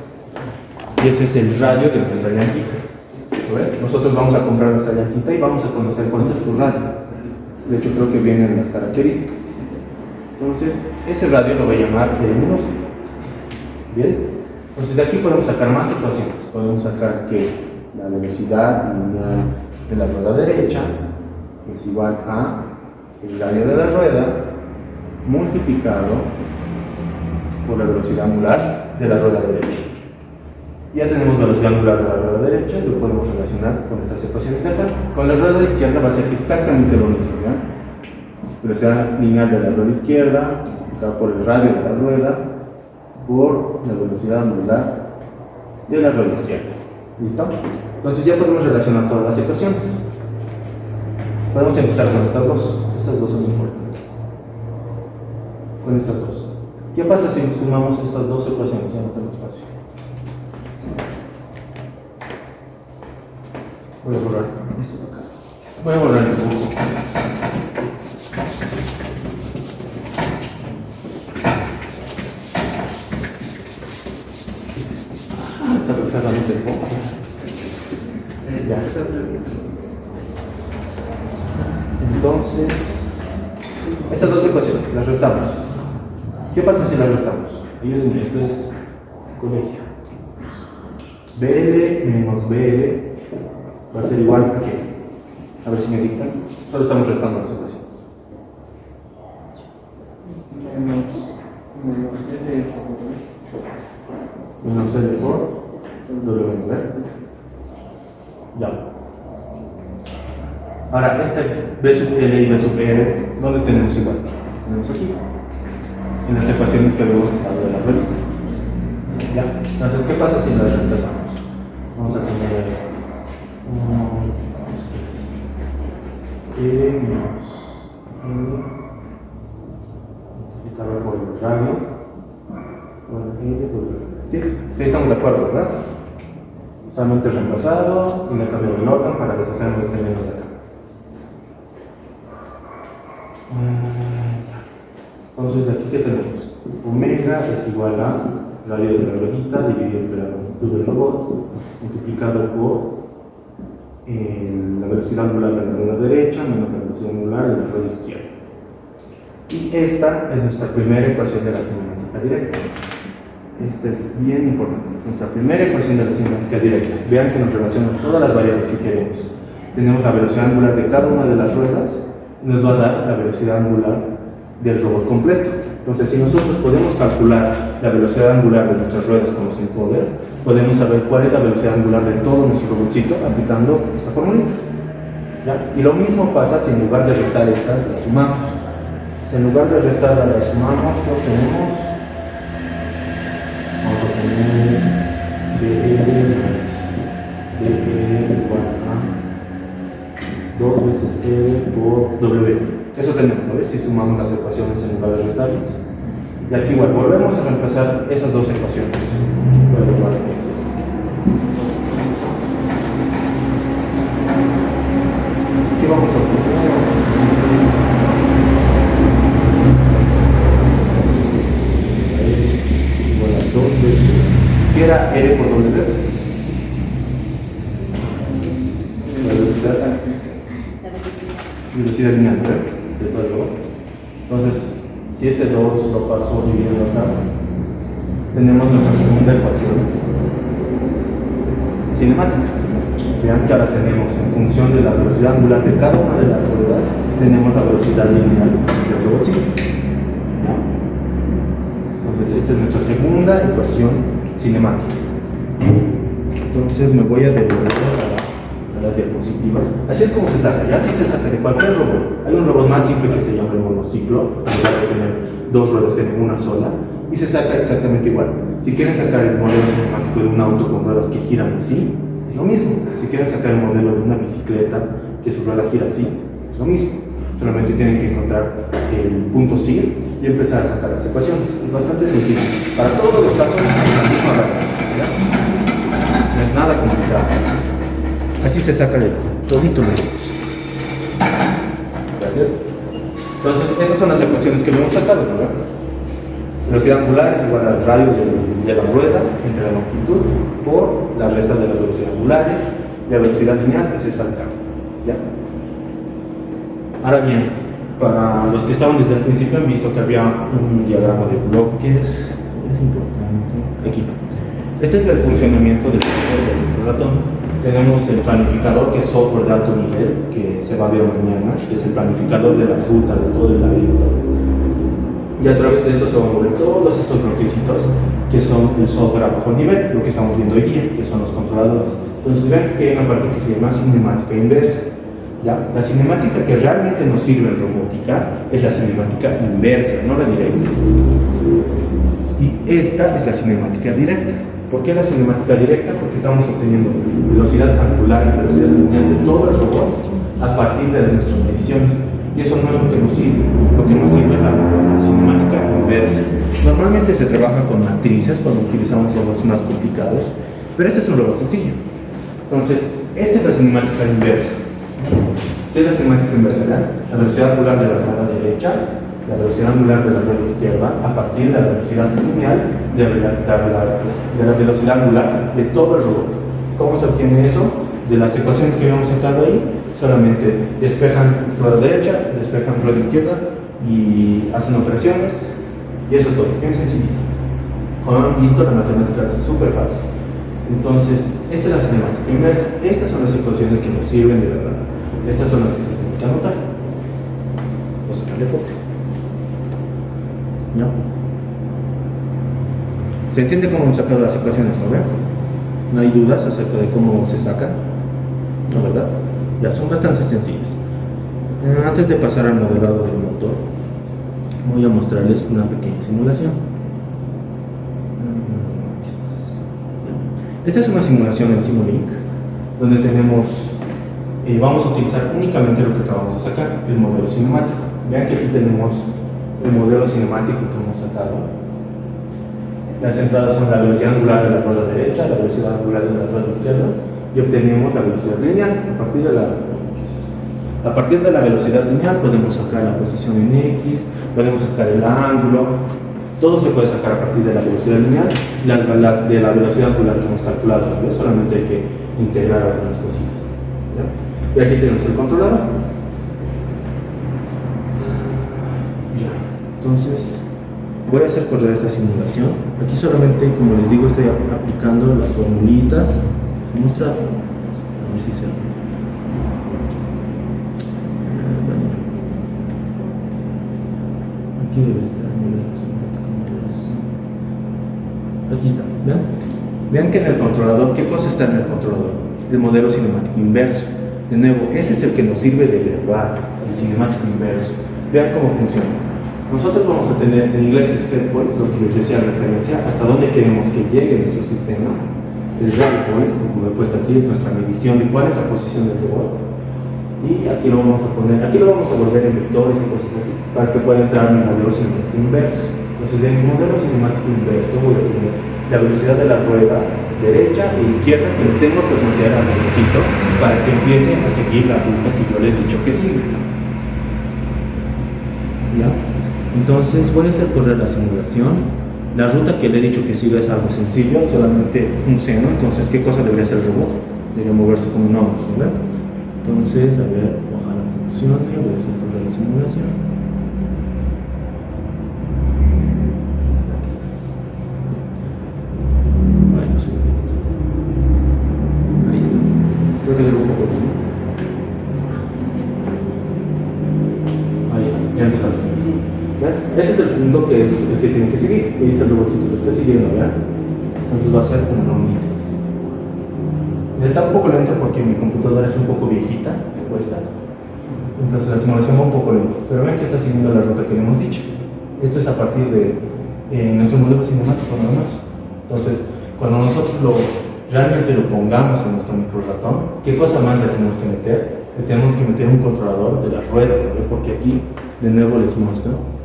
Y ese es el radio de nuestra llantita. Nosotros vamos a comprar nuestra llantita y vamos a conocer cuánto es su radio. De hecho, creo que vienen las características. Entonces, ese radio lo voy a llamar R minúsculo. Bien. Entonces, de aquí podemos sacar más ecuaciones. Podemos sacar que la velocidad lineal de la rueda derecha es igual a el radio de la rueda multiplicado por la velocidad angular de la rueda derecha. Ya tenemos la velocidad angular de la rueda derecha, lo podemos relacionar con estas ecuaciones de acá. Con la rueda izquierda va a ser exactamente lo mismo, ¿ya? Velocidad lineal de la rueda izquierda, multiplicada por el radio de la rueda, por la velocidad angular de la rueda izquierda. ¿Listo? Entonces ya podemos relacionar todas las ecuaciones. Podemos empezar con estas dos. Estas dos son importantes. Con estas dos. ¿Qué pasa si sumamos estas dos ecuaciones? Ya no tengo espacio. Voy a borrar esto de acá. Voy a borrar el curso. Está reservándose el poco. Ya. Entonces, estas dos ecuaciones las restamos. ¿Qué pasa si las restamos? Ayúdenme, esto es colegio. BL menos BL va a ser igual a qué? A ver si me dictan. Solo estamos restando las ecuaciones. Menos L por W, ¿verdad? Ya. Ahora, esta B sub L y B sub R, ¿dónde tenemos igual? Tenemos aquí. En las ecuaciones que habíamos sacado de la ruedita. Ya. Entonces, ¿qué pasa si las reemplazamos? Vamos a tener L menos multiplicado por el radio. Sí, sí, estamos de acuerdo, ¿verdad? Solamente reemplazado y me cambio el orden para deshacerme de este menos de acá. Entonces, aquí que tenemos omega es igual a radio de la ruedita dividido entre la longitud del robot multiplicado por la velocidad angular de la rueda derecha menos la velocidad angular de la rueda izquierda. Y esta es nuestra primera ecuación de la cinemática directa. Esta es bien importante. Nuestra primera ecuación de la cinemática directa. Vean que nos relaciona todas las variables que queremos. Tenemos la velocidad angular de cada una de las ruedas y nos va a dar la velocidad angular del robot completo. Entonces, si nosotros podemos calcular la velocidad angular de nuestras ruedas con los encoders, podemos saber cuál es la velocidad angular de todo nuestro robotcito aplicando esta formulita. ¿Ya? Y lo mismo pasa si en lugar de restar estas, las sumamos. Si en lugar de restar las sumamos, lo tenemos. Vamos a poner DL más DL igual a 2 veces L por W. Eso tenemos, ¿no ves? Si sumamos las ecuaciones en lugar de restarlas. Y aquí igual, volvemos a reemplazar esas dos ecuaciones. Aquí vamos a poner igual a 2 veces. ¿Qué era R por W? Velocidad lineal, ¿verdad? De todo el robot. Entonces, si este 2 lo paso dividiendo acá, tenemos nuestra segunda ecuación cinemática. Vean que ahora tenemos, en función de la velocidad angular de cada una de las ruedas, tenemos la velocidad lineal del robotcito. ¿Ya? Entonces, esta es nuestra segunda ecuación cinemática. Entonces, me voy a devolver a las diapositivas. Así es como se saca, ya así se saca de cualquier robot. Hay un robot más simple que se llama el monociclo, en lugar de tener dos ruedas, tiene una sola, y se saca exactamente igual. Si quieren sacar el modelo cinemático de un auto con ruedas que giran así, es lo mismo. Si quieren sacar el modelo de una bicicleta que su rueda gira así, es lo mismo. Solamente tienen que encontrar el punto CIR y empezar a sacar las ecuaciones. Es bastante sencillo. Para todos los casos, es la misma regla. No es nada complicado. Así se saca de todito los grupos. Gracias. Entonces, estas son las ecuaciones que le hemos sacado, ¿verdad? Velocidad angular es igual al radio de la rueda entre la longitud por la resta de las velocidades angulares. Y la velocidad lineal es esta de acá. ¿Ya? Ahora bien, para los que estaban desde el principio han visto que había un diagrama de bloques. Es importante. Aquí. Este es el funcionamiento del ratón. Tenemos el planificador, que es software de alto nivel, que se va a ver mañana, que es el planificador de la ruta de todo el laberinto. Y a través de esto se van a mover todos estos bloquecitos, que son el software a bajo nivel, lo que estamos viendo hoy día, que son los controladores. Entonces vean que hay una parte que se llama cinemática inversa. ¿Ya? La cinemática que realmente nos sirve en robótica es la cinemática inversa, no la directa. Y esta es la cinemática directa. ¿Por qué la cinemática directa? Porque estamos obteniendo velocidad angular y velocidad lineal de todo el robot a partir de nuestras mediciones. Y eso no es lo que nos sirve. Lo que nos sirve es la cinemática inversa. Normalmente se trabaja con matrices cuando utilizamos robots más complicados, pero este es un robot sencillo. Entonces, esta es la cinemática inversa. ¿Qué es la cinemática inversa? La velocidad angular de la rueda derecha, la velocidad angular de la rueda izquierda a partir de la velocidad lineal de la velocidad angular de todo el robot. ¿Cómo se obtiene eso? De las ecuaciones que habíamos sacado ahí, solamente despejan rueda derecha, despejan rueda izquierda y hacen operaciones, y eso es todo, es bien sencillito. Como han visto, la matemática es súper fácil. Entonces, esta es la cinemática inversa. Estas son las ecuaciones que nos sirven de verdad. Estas son las que se tienen que anotar o sacarle foto. ¿No? ¿Se entiende cómo hemos sacado las ecuaciones, no? No hay dudas acerca de cómo se sacan, ¿no, verdad? Ya son bastante sencillas. Antes de pasar al modelado del motor, voy a mostrarles una pequeña simulación. Esta es una simulación en Simulink, donde tenemos, vamos a utilizar únicamente lo que acabamos de sacar, el modelo cinemático. Vean que aquí tenemos el modelo cinemático que hemos sacado. Las entradas son la velocidad angular de la rueda derecha, la velocidad angular de la rueda izquierda, y obtenemos la velocidad lineal. A partir de la velocidad lineal podemos sacar la posición en X, podemos sacar el ángulo, todo se puede sacar a partir de la velocidad lineal, de la velocidad angular que hemos calculado, ¿no? Solamente hay que integrar algunas cositas, ¿ya? Y aquí tenemos el controlador. Ya. Entonces, voy a hacer correr esta simulación. Aquí solamente, como les digo, estoy aplicando las formulitas. Mostrar. A ver si se ve. Aquí debe estar. Aquí está. ¿Vean? Vean que en el controlador, ¿qué cosa está en el controlador? El modelo cinemático inverso. De nuevo, ese es el que nos sirve de verdad, el cinemático inverso. Vean cómo funciona. Nosotros vamos a tener, en inglés es set point, lo que les decía referencia, hasta dónde queremos que llegue nuestro sistema. El rally point, como lo he puesto aquí, nuestra medición de cuál es la posición del robot. Y aquí lo vamos a poner, aquí lo vamos a volver en vectores y cosas así, para que pueda entrar en mi modelo cinemático inverso. Entonces, en mi modelo cinemático inverso voy a tener la velocidad de la rueda derecha e izquierda que tengo que voltear al robotcito para que empiece a seguir la ruta que yo le he dicho que siga. ¿Ya? Entonces voy a hacer correr la simulación. La ruta que le he dicho que siga es algo sencillo, solamente un seno. Entonces, ¿qué cosa debería hacer el robot? Debería moverse como un hombre, ¿verdad? Entonces, a ver, ojalá funcione. Voy a hacer correr la simulación. Aquí estás. Ay, no sé. Ahí está. Creo que debo un poco. Ahí está, ya empezó la simulación. ¿Ya? Ese es el punto que es el que tiene que seguir. Ahí está el robotcito, lo está siguiendo, ¿verdad? Entonces va a ser como longitas. Está un poco lento porque mi computadora es un poco viejita, me cuesta. Entonces la simulación va un poco lenta. Pero ven que está siguiendo la ruta que le hemos dicho. Esto es a partir de nuestro modelo cinemático nada más. Entonces, cuando nosotros realmente lo pongamos en nuestro micro ratón, ¿qué cosa más le tenemos que meter? Le tenemos que meter un controlador de las ruedas, ¿no? Porque aquí, de nuevo les muestro.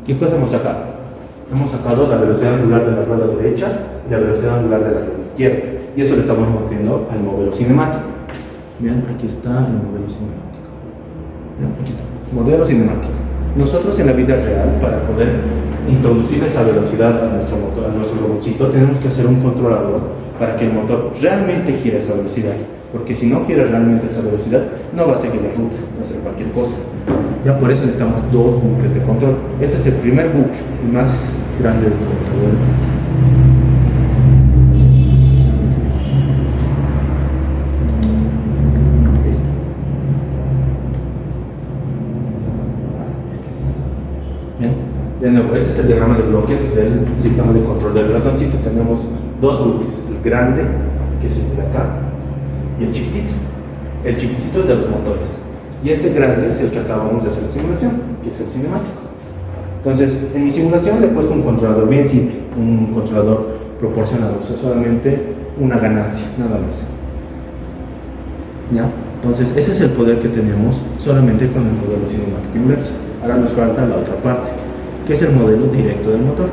¿Qué cosa hemos sacado? Hemos sacado la velocidad angular de la rueda derecha y la velocidad angular de la rueda izquierda. Y eso le estamos metiendo al modelo cinemático. Vean, aquí está el modelo cinemático. Vean, aquí está, modelo cinemático. Nosotros en la vida real, para poder introducir esa velocidad a nuestro motor, a nuestro robotcito, tenemos que hacer un controlador para que el motor realmente gire a esa velocidad. Porque si no gira realmente a esa velocidad, no va a seguir la ruta, va a hacer cualquier cosa. Ya por eso necesitamos dos bucles de control. Este es el primer bucle, el más grande del control. Bien, de nuevo, este es el diagrama de bloques del sistema de control del ratoncito. Tenemos dos bucles, el grande, que es este de acá, y el chiquitito. El chiquitito es de los motores. Y este grande es el que acabamos de hacer la simulación, que es el cinemático. Entonces, en mi simulación le he puesto un controlador bien simple, un controlador proporcionado, o sea, solamente una ganancia, nada más. ¿Ya? Entonces, ese es el poder que tenemos solamente con el modelo cinemático inverso. Ahora nos falta la otra parte, que es el modelo directo del motor.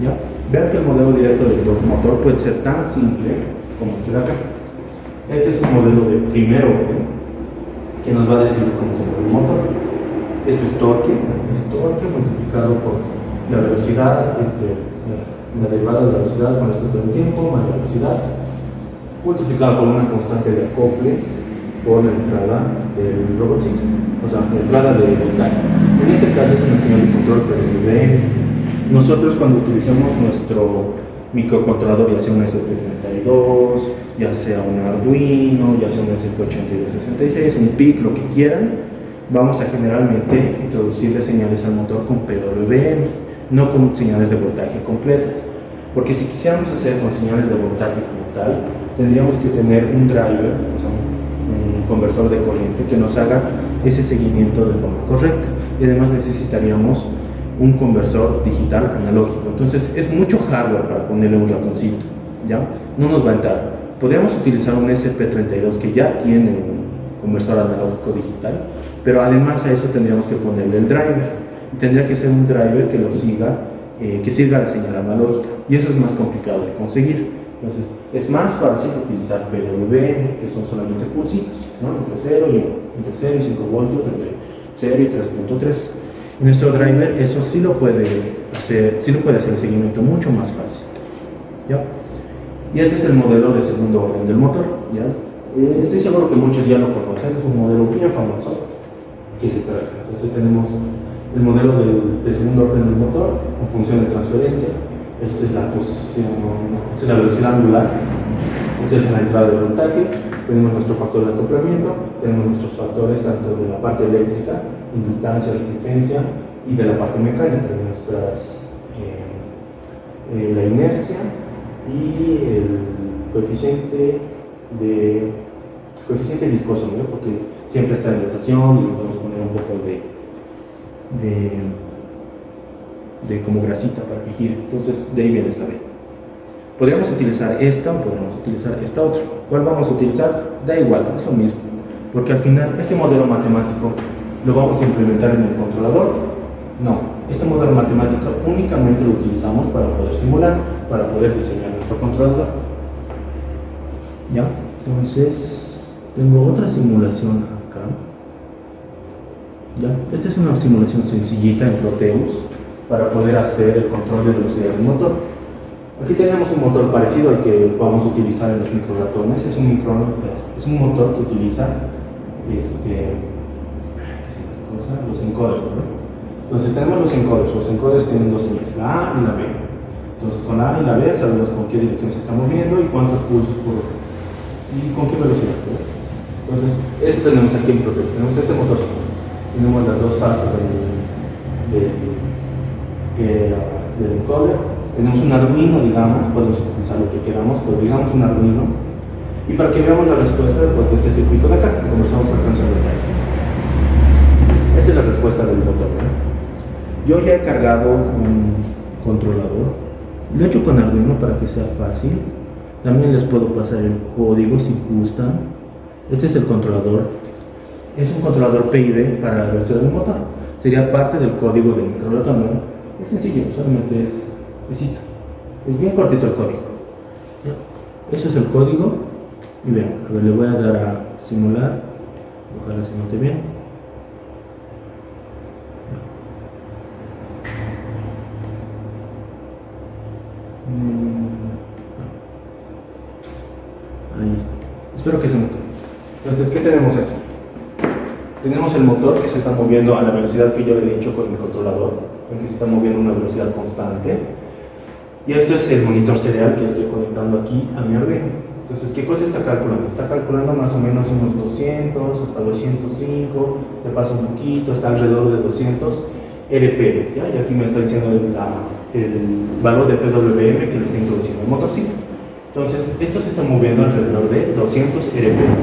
¿Ya? Vean que el modelo directo del motor puede ser tan simple como este de acá. Este es un modelo de primer orden que nos va a describir cómo se mueve el motor. Esto es torque multiplicado por la velocidad entre la derivada de la velocidad con respecto al tiempo más la velocidad, multiplicado por una constante de acople por la entrada del robotcito, o sea, la entrada de voltaje. En este caso es una señal de control por el nivel. Nosotros cuando utilizamos nuestro microcontrolador, ya sea un SP32, ya sea un Arduino, ya sea un SP8266, un PIC, lo que quieran, vamos a generalmente introducirle señales al motor con PWM, no con señales de voltaje completas. Porque si quisiéramos hacer con señales de voltaje como tal, tendríamos que tener un driver, o sea, un conversor de corriente que nos haga ese seguimiento de forma correcta. Y además necesitaríamos un conversor digital analógico. Entonces es mucho hardware para ponerle un ratoncito, ¿ya? No nos va a entrar. Podríamos utilizar un SP32 que ya tiene conversor analógico digital, pero además a eso tendríamos que ponerle el driver. Y tendría que ser un driver que lo siga, que siga la señal analógica, y eso es más complicado de conseguir. Entonces es más fácil utilizar PWM, que son solamente pulsitos, ¿no? Entre 0 y 1, entre 0 y 5 voltios, entre 0 y 3.3. Y nuestro driver eso sí lo puede hacer el seguimiento mucho más fácil, ¿ya? Y este es el modelo de segundo orden del motor, ¿ya? Estoy seguro que muchos ya lo conocen, es un modelo bien famoso, que es este de acá. Entonces tenemos el modelo de segundo orden del motor en función de transferencia. Esta es la posición, esta es la velocidad angular, esta es la entrada de voltaje, tenemos nuestro factor de acoplamiento, tenemos nuestros factores tanto de la parte eléctrica, inductancia, resistencia, y de la parte mecánica, la inercia y el coeficiente viscoso, ¿no? Porque siempre está en rotación y le podemos poner un poco de como grasita para que gire. Entonces de ahí viene esa B. Podríamos utilizar esta o podríamos utilizar esta otra. ¿Cuál vamos a utilizar? Da igual, es lo mismo, porque al final este modelo matemático lo vamos a implementar en el controlador. No, este modelo matemático únicamente lo utilizamos para poder simular, para poder diseñar nuestro controlador. ¿Ya? Entonces tengo otra simulación acá. ¿Ya? Esta es una simulación sencillita en Proteus para poder hacer el control de velocidad del motor. Aquí tenemos un motor parecido al que vamos a utilizar en los microratones. Es un motor que utiliza los encoders, ¿no? Entonces tenemos los encoders tienen dos señales, la A y la B. Entonces con la A y la B sabemos con qué dirección se está moviendo y cuántos pulsos y con qué velocidad, ¿no? Entonces eso tenemos aquí en Protect, tenemos este motorcito, tenemos las dos fases del encoder, tenemos un Arduino, digamos, podemos utilizar lo que queramos, pero digamos un Arduino, y para que veamos la respuesta he puesto este circuito de acá, conversamos frecuencia de voltaje. Esa es la respuesta del motor, ¿no? Yo ya he cargado un controlador, lo he hecho con Arduino para que sea fácil. También les puedo pasar el código si gustan. Este es el controlador, es un controlador PID para la velocidad del motor, sería parte del código del microratón, ¿no? Es sencillo, solamente es bien cortito el código. Eso es el código. Y vean, a ver, le voy a dar a simular, ojalá se note bien. Ahí está. Espero que se note. Entonces, ¿qué tenemos aquí? Tenemos el motor que se está moviendo a la velocidad que yo le he dicho con mi controlador, en que se está moviendo a una velocidad constante. Y esto es el monitor serial que estoy conectando aquí a mi Arduino. Entonces, ¿qué cosa está calculando? Está calculando más o menos unos 200 hasta 205, se pasa un poquito, está alrededor de 200 RPM, ¿ya? Y aquí me está diciendo el valor de PWM que le está introduciendo el motorcito. Entonces, esto se está moviendo alrededor de 200 RPM.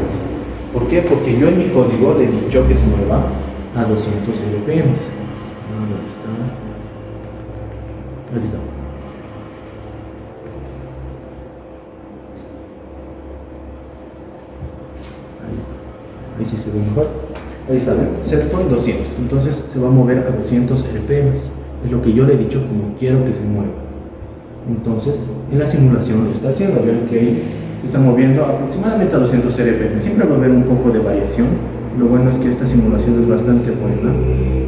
¿Por qué? Porque yo en mi código le he dicho que se mueva a 200 RPM. Aquí está. Ahí sí se ve mejor. Ahí está, ¿ven? Set point 200. Entonces se va a mover a 200 RPM. Es lo que yo le he dicho como quiero que se mueva. Entonces, en la simulación lo está haciendo. Ven que ahí se está moviendo aproximadamente a 200 RPM. Siempre va a haber un poco de variación. Lo bueno es que esta simulación es bastante buena.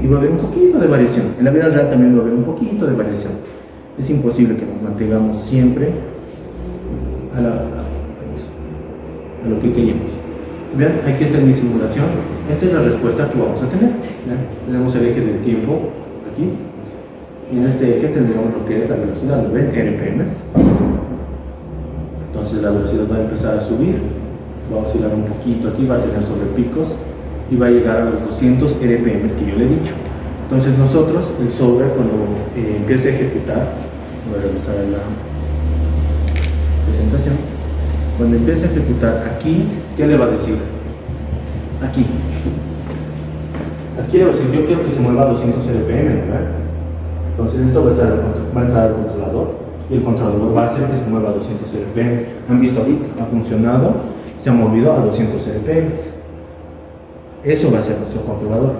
Y va a haber un poquito de variación. En la vida real también va a haber un poquito de variación. Es imposible que nos mantengamos siempre a lo que queremos. Vean, aquí está mi simulación. Esta es la respuesta que vamos a tener. ¿Vean? Tenemos el eje del tiempo aquí. Y en este eje tendríamos lo que es la velocidad, ¿lo ven? RPM. Entonces la velocidad va a empezar a subir. Va a oscilar un poquito aquí, va a tener sobrepicos y va a llegar a los 200 RPM que yo le he dicho. Entonces nosotros, el software, cuando empiece a ejecutar, voy a regresar a la presentación. Cuando empiece a ejecutar aquí, ¿qué le va a decir? Aquí le va a decir, yo quiero que se mueva a 200 RPM, ¿verdad? Entonces esto va a entrar al controlador y el controlador va a hacer que se mueva a 200 RPM. Han visto ahorita, ha funcionado, se ha movido a 200 RPM. Eso va a ser nuestro controlador.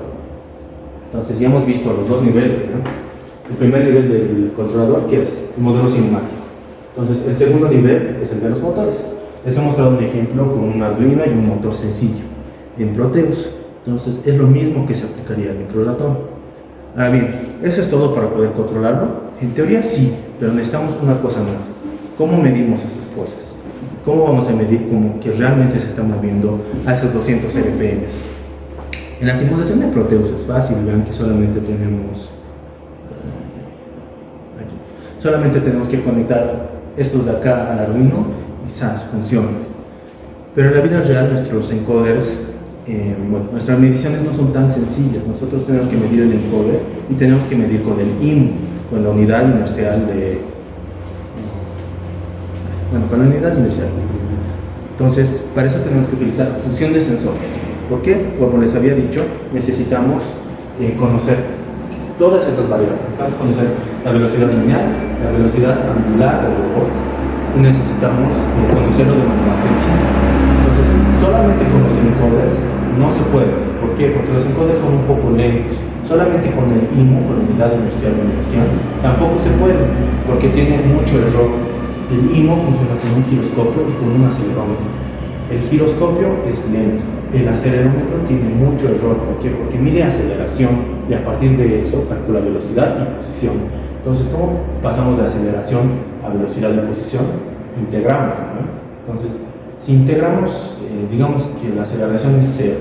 Entonces ya hemos visto los dos niveles, ¿no? El primer nivel del controlador, ¿qué es? El modelo cinemático. Entonces el segundo nivel es el de los motores. Les he mostrado un ejemplo con un Arduino y un motor sencillo en Proteus. Entonces es lo mismo que se aplicaría al microratón. Ahora bien, ¿eso es todo para poder controlarlo? En teoría sí, pero necesitamos una cosa más. ¿Cómo medimos esas cosas? ¿Cómo vamos a medir como que realmente se está moviendo a esos 200 RPMs? En la simulación de Proteus es fácil, vean que solamente tenemos que conectar estos de acá al Arduino y ¡zas! Funciona. Pero en la vida real nuestros encoders, nuestras mediciones no son tan sencillas. Nosotros tenemos que medir el encoder y tenemos que medir con el IMU, con la unidad inercial con la unidad inercial. Entonces, para eso tenemos que utilizar fusión de sensores. ¿Por qué? Como les había dicho, necesitamos conocer todas esas variables. Necesitamos conocer la velocidad lineal, la velocidad angular del robot y necesitamos conocerlo de manera precisa. Entonces, solamente con los encoders no se puede. ¿Por qué? Porque los encoders son un poco lentos. Solamente con el IMU, con la unidad inercial o inercial, tampoco se puede, porque tiene mucho error. El IMU funciona con un giroscopio y con un acelerómetro. El giroscopio es lento, el acelerómetro tiene mucho error. ¿Por qué? Porque mide aceleración y a partir de eso calcula velocidad y posición. Entonces, ¿cómo pasamos de aceleración a velocidad y posición? Integramos, ¿no? Entonces, si integramos, digamos que la aceleración es 0,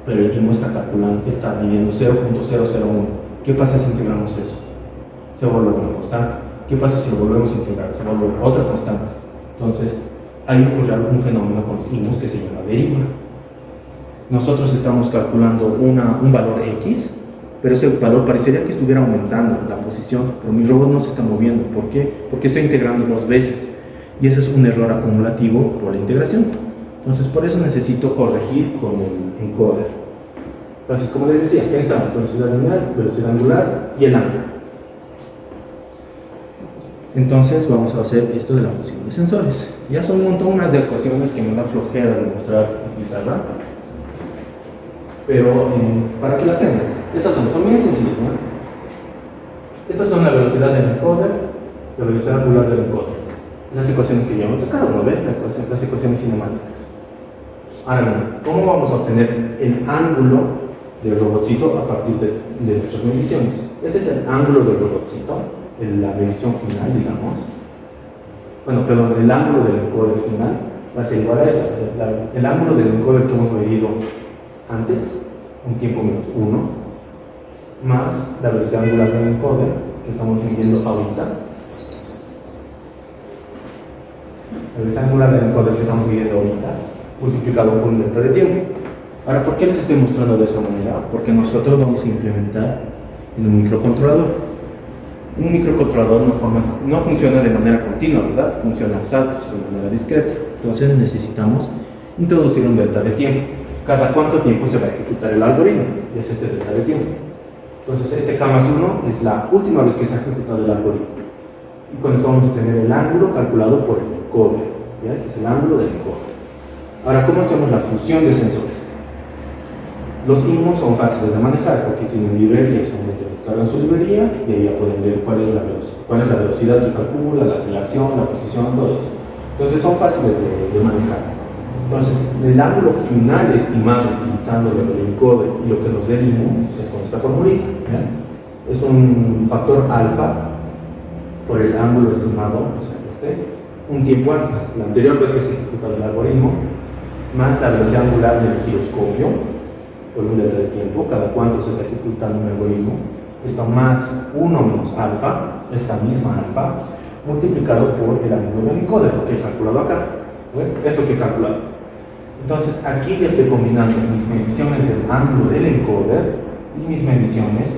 pero el IMU está midiendo 0.001. ¿Qué pasa si integramos eso? Se vuelve una constante. ¿Qué pasa si lo volvemos a integrar? Se vuelve otra constante. Entonces, hay un fenómeno con los IMUs que se llama deriva. Nosotros estamos calculando un valor X, pero ese valor parecería que estuviera aumentando la posición, pero mi robot no se está moviendo. ¿Por qué? Porque estoy integrando dos veces. Y eso es un error acumulativo por la integración. Entonces, por eso necesito corregir con el encoder. Entonces, como les decía, ¿qué necesitamos? Velocidad lineal, velocidad angular y el ángulo. Entonces vamos a hacer esto de la fusión de sensores. Ya son un montón más de ecuaciones que me da flojera demostrar en pizarra, pero para que las tengan. Estas son bien sencillas, ¿no? Estas son la velocidad del encoder, la velocidad angular del encoder. Las ecuaciones que ya hemos sacado, ¿no ven? Las ecuaciones cinemáticas. Ahora bien, ¿cómo vamos a obtener el ángulo del robotcito a partir de nuestras mediciones? Ese es el ángulo del robotcito. La medición final, digamos, el ángulo del encoder final va a ser igual a esto. El ángulo del encoder que hemos medido antes, un tiempo menos 1, más la velocidad angular del encoder que estamos midiendo ahorita. La velocidad angular del encoder que estamos midiendo ahorita, multiplicado por un delta de tiempo. Ahora, ¿por qué les estoy mostrando de esa manera? Porque nosotros vamos a implementar en un microcontrolador. Un microcontrolador no funciona de manera continua, ¿verdad? Funciona a saltos, de manera discreta. Entonces necesitamos introducir un delta de tiempo. Cada cuánto tiempo se va a ejecutar el algoritmo, y es este delta de tiempo. Entonces este K más 1 es la última vez que se ha ejecutado el algoritmo. Y con esto vamos a tener el ángulo calculado por el encoder. ¿Ya? Este es el ángulo del encoder. Ahora, ¿cómo hacemos la fusión de sensores? Los IMUs son fáciles de manejar porque tienen librerías, solamente descargan su librería y ahí ya pueden ver cuál es la velocidad que calcula, la aceleración, la posición, todo eso. Entonces son fáciles de manejar. Entonces, el ángulo final estimado utilizando lo del encoder y lo que nos dé el IMU es con esta formulita. ¿Ya? Es un factor alfa por el ángulo estimado, o sea, un tiempo antes, la anterior vez que se ejecuta el algoritmo, más la velocidad angular del giroscopio por un delta de tiempo, cada cuánto se está ejecutando un algoritmo, esto más 1 menos alfa, esta misma alfa, multiplicado por el ángulo del encoder, que he calculado acá. ¿Ven? Esto que he calculado. Entonces, aquí ya estoy combinando mis mediciones del ángulo del encoder y mis mediciones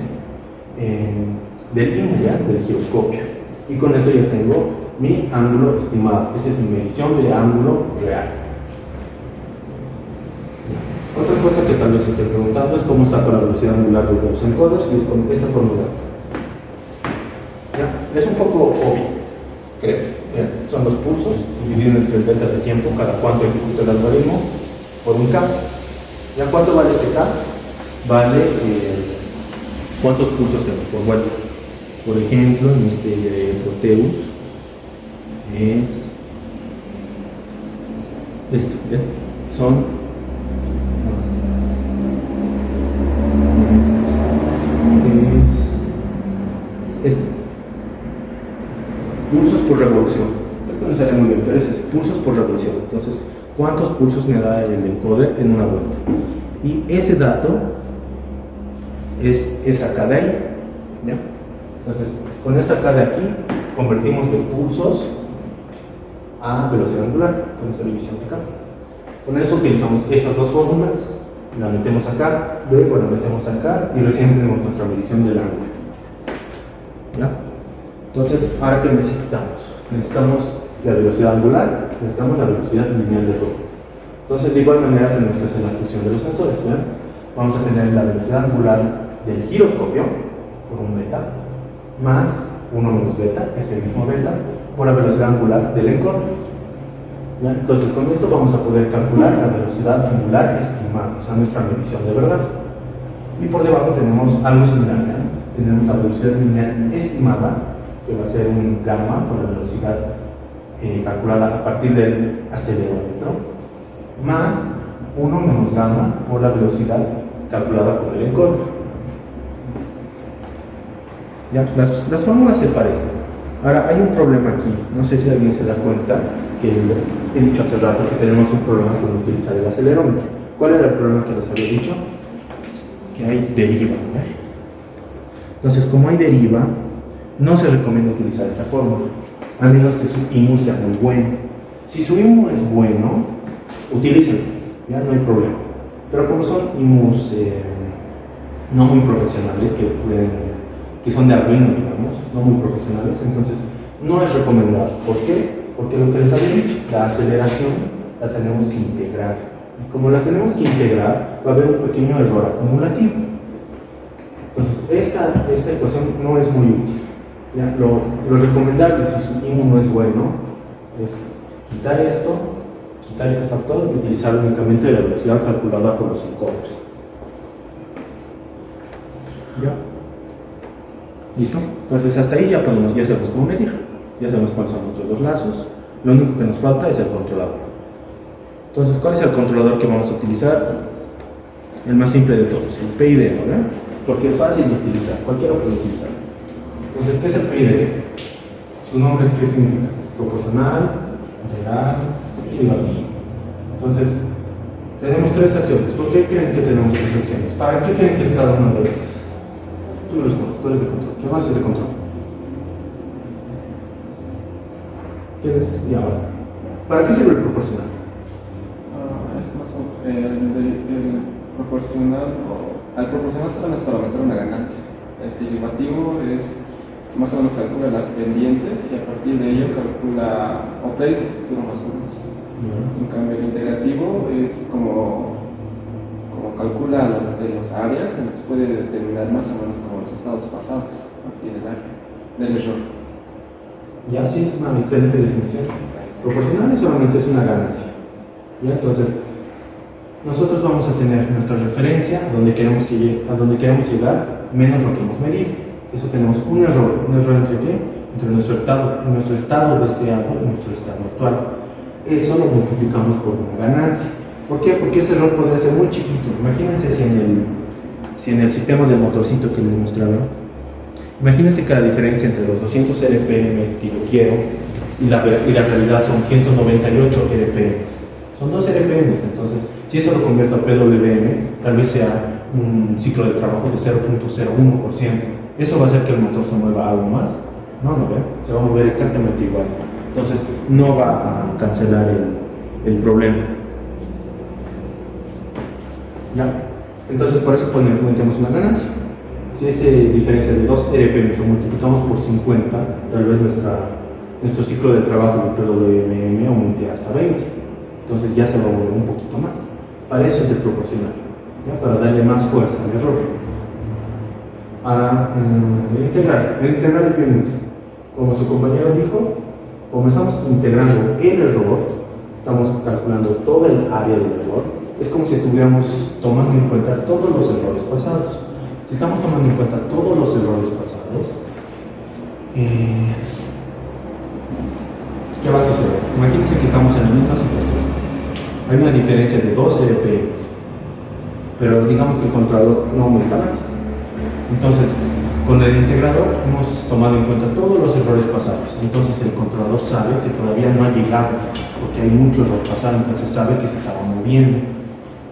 del IMU, del giroscopio. Y con esto ya tengo mi ángulo estimado. Esta es mi medición de ángulo real. Otra cosa que tal vez se esté preguntando es cómo saco la velocidad angular desde los encoders, y es con esta fórmula. ¿Ya? Es un poco obvio, creo. Bien, son los pulsos divididos entre el delta de tiempo, cada cuánto ejecuta el algoritmo, por un K. ¿Ya cuánto vale este K? Vale cuántos pulsos tengo por vuelta. Por ejemplo, en este Proteus es esto, ¿ya? Son es esto, pulsos por revolución. No sale muy bien, pero es pulsos por revolución. Entonces, ¿cuántos pulsos me da el encoder en una vuelta? Y ese dato es acá de ahí, ¿ya? Entonces, con esta acá de aquí, convertimos de pulsos a velocidad angular, con esa división de acá. Con eso utilizamos estas dos fórmulas, la metemos acá, luego la metemos acá y recién tenemos nuestra medición del ángulo, ¿ya? Entonces, ¿ahora qué necesitamos? Necesitamos la velocidad angular, necesitamos la velocidad lineal de ρ. Entonces, de igual manera tenemos que hacer la fusión de los sensores, ¿ya? Vamos a tener la velocidad angular del giroscopio, por un beta, más 1 menos beta, este mismo beta, por la velocidad angular del encoder. ¿Ya? Entonces, con esto vamos a poder calcular la velocidad angular estimada, o sea, nuestra medición de verdad. Y por debajo tenemos algo similar, ¿ya? Tenemos la velocidad lineal estimada, que va a ser un gamma por la velocidad calculada a partir del acelerómetro, más 1 menos gamma por la velocidad calculada por el encoder. Ya, las fórmulas se parecen. Ahora, hay un problema aquí, no sé si alguien se da cuenta, que he dicho hace rato que tenemos un problema con utilizar el acelerómetro. ¿Cuál era el problema que les había dicho? Que hay deriva, ¿no? Entonces, como hay deriva, no se recomienda utilizar esta fórmula, a menos que su IMU sea muy bueno. Si su IMU es bueno, utilícenlo, ya no hay problema. Pero como son IMUs no muy profesionales, que son de Arduino, digamos, no muy profesionales, entonces no es recomendado. ¿Por qué? Porque lo que les había dicho, la aceleración la tenemos que integrar. Y como la tenemos que integrar, va a haber un pequeño error acumulativo. Entonces, esta ecuación no es muy útil. ¿Ya? Lo recomendable, si su IMU no es bueno, es quitar esto, quitar este factor y utilizar únicamente la velocidad calculada por los encoders. ¿Ya? ¿Listo? Entonces, hasta ahí ya sabemos cómo medir, ya sabemos cuáles son nuestros dos lazos. Lo único que nos falta es el controlador. Entonces, ¿cuál es el controlador que vamos a utilizar? El más simple de todos, el PID, ¿no? Porque es fácil de utilizar, cualquiera puede utilizarlo. Entonces, ¿qué es el PID? Su nombre es, ¿qué significa? Proporcional, integral y derivativo. Entonces, tenemos tres acciones. ¿Por qué creen que tenemos tres acciones? ¿Para qué creen que es cada una de estas? Tú respondes, tú eres de control. ¿Qué más es de control? ¿Tienes? Y ahora, ¿para qué sirve el proporcional? Es más el proporcional, al proporcional solamente es para meter una ganancia. El derivativo es más o menos calcula las pendientes y a partir de ello calcula o predice el futuro más o menos. En cambio, el integrativo es como calcula las áreas, entonces puede determinar más o menos como los estados pasados a partir del error. Ya, sí, es una excelente definición. Proporcional solamente es una ganancia. ¿Ya? Entonces, nosotros vamos a tener nuestra referencia a donde queremos llegar menos lo que hemos medido. Eso tenemos un error entre qué? Entre nuestro estado deseado y nuestro estado actual. Eso lo multiplicamos por una ganancia. ¿Por qué? Porque ese error podría ser muy chiquito. Imagínense si en el sistema del motorcito que les mostraba, imagínense que la diferencia entre los 200 RPM que yo quiero y la realidad son 198 RPM. Son 2 RPM, entonces si eso lo convierto a PWM, tal vez sea un ciclo de trabajo de 0.01%. ¿Eso va a hacer que el motor se mueva algo más? No, se va a mover exactamente igual. Entonces no va a cancelar el problema. ¿Ya? Entonces por eso metemos una ganancia. Si esa diferencia de 2 RPM que multiplicamos por 50, tal vez nuestro ciclo de trabajo de PWM aumente hasta 20. Entonces ya se va a mover un poquito más. Para eso es el proporcional, ¿ya? Para darle más fuerza al error. Ahora, el integral es bien útil. Como su compañero dijo, como estamos integrando el error, estamos calculando toda el área del error, es como si estuviéramos tomando en cuenta todos los errores pasados. Si estamos tomando en cuenta todos los errores pasados, ¿qué va a suceder? Imagínense que estamos en la misma situación. Hay una diferencia de 2 RPMs, pero digamos que el controlador no aumenta más. Entonces, con el integrador hemos tomado en cuenta todos los errores pasados. Entonces el controlador sabe que todavía no ha llegado, porque hay mucho error pasado, entonces sabe que se estaba moviendo.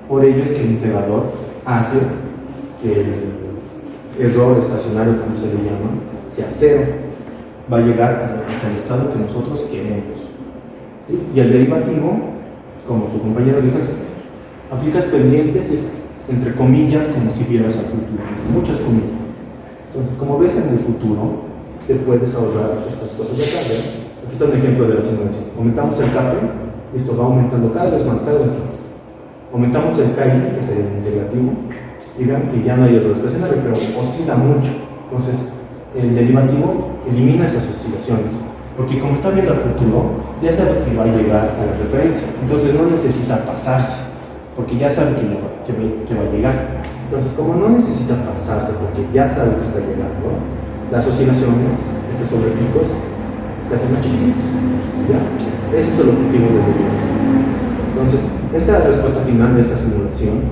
Por ello es que el integrador hace que el error estacionario, como se le llama, sea cero. Va a llegar hasta el estado que nosotros queremos. ¿Sí? Y el derivativo, como su compañero dijo, aplicas pendientes, es entre comillas como si vieras al futuro, muchas comillas. Entonces, como ves en el futuro, te puedes ahorrar estas cosas de acá. Aquí está un ejemplo de la simulación. Aumentamos el CAPE, esto va aumentando cada vez más, cada vez más. Aumentamos el KI, que es el integrativo, y vean que ya no hay error estacionario, pero oscila mucho. Entonces, el derivativo elimina esas oscilaciones, porque como está viendo al futuro, ya sabe que va a llegar a la referencia. Entonces, no necesita pasarse, porque ya sabe que va a llegar. Entonces, como no necesita pasarse porque ya sabe que está llegando, las oscilaciones, estos sobrepicos, se hacen más chiquitos. ¿Ya? Ese es el objetivo del derivativo. Entonces, esta respuesta final de esta simulación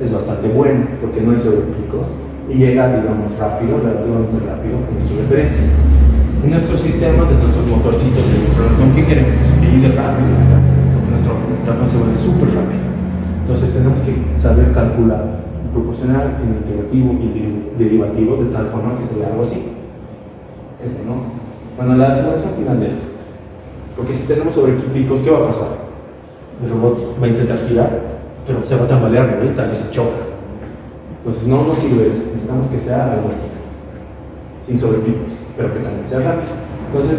es bastante buena porque no hay sobrepicos y llega, digamos, rápido, relativamente rápido a nuestra referencia. En nuestro sistema, de nuestros motorcitos de nuestro ratón, ¿qué queremos? Que llegue rápido, ¿verdad? Porque nuestro ratón se vuelve súper rápido. Entonces, tenemos que saber calcular, proporcionar el integrativo y el derivativo de tal forma que se vea algo así. Esto, ¿no? Bueno, la simulación final de esto. Porque si tenemos sobrepicos, ¿qué va a pasar? El robot va a intentar girar, pero se va a tambalear, ¿no? Y tal vez se choca. Entonces, no nos sirve eso. Necesitamos que sea algo así, sin sobrepicos, pero que también sea rápido. Entonces,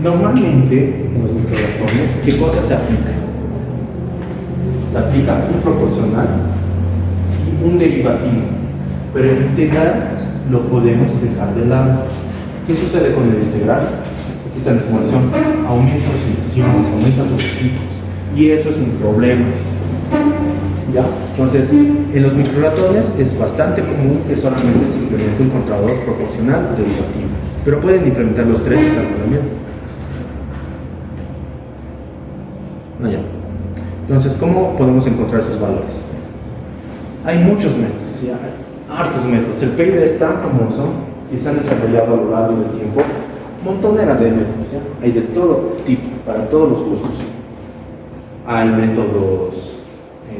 normalmente en los microratones, ¿qué cosa se aplica? Se aplica un proporcional y un derivativo, pero el integral lo podemos dejar de lado. ¿Qué sucede con el integral? Aquí está la simulación, aumenta oscilaciones, aumenta sobrepicos, y eso es un problema. ¿Ya? Entonces, en los microratones es bastante común que solamente se implemente un controlador proporcional derivativo, pero pueden implementar los tres en también. No, ya. Entonces, ¿cómo podemos encontrar esos valores? Hay muchos métodos, ya, hay hartos métodos. El PID es tan famoso y se han desarrollado a lo largo del tiempo montonera de métodos, ¿ya? Hay de todo tipo, para todos los gustos. Hay métodos,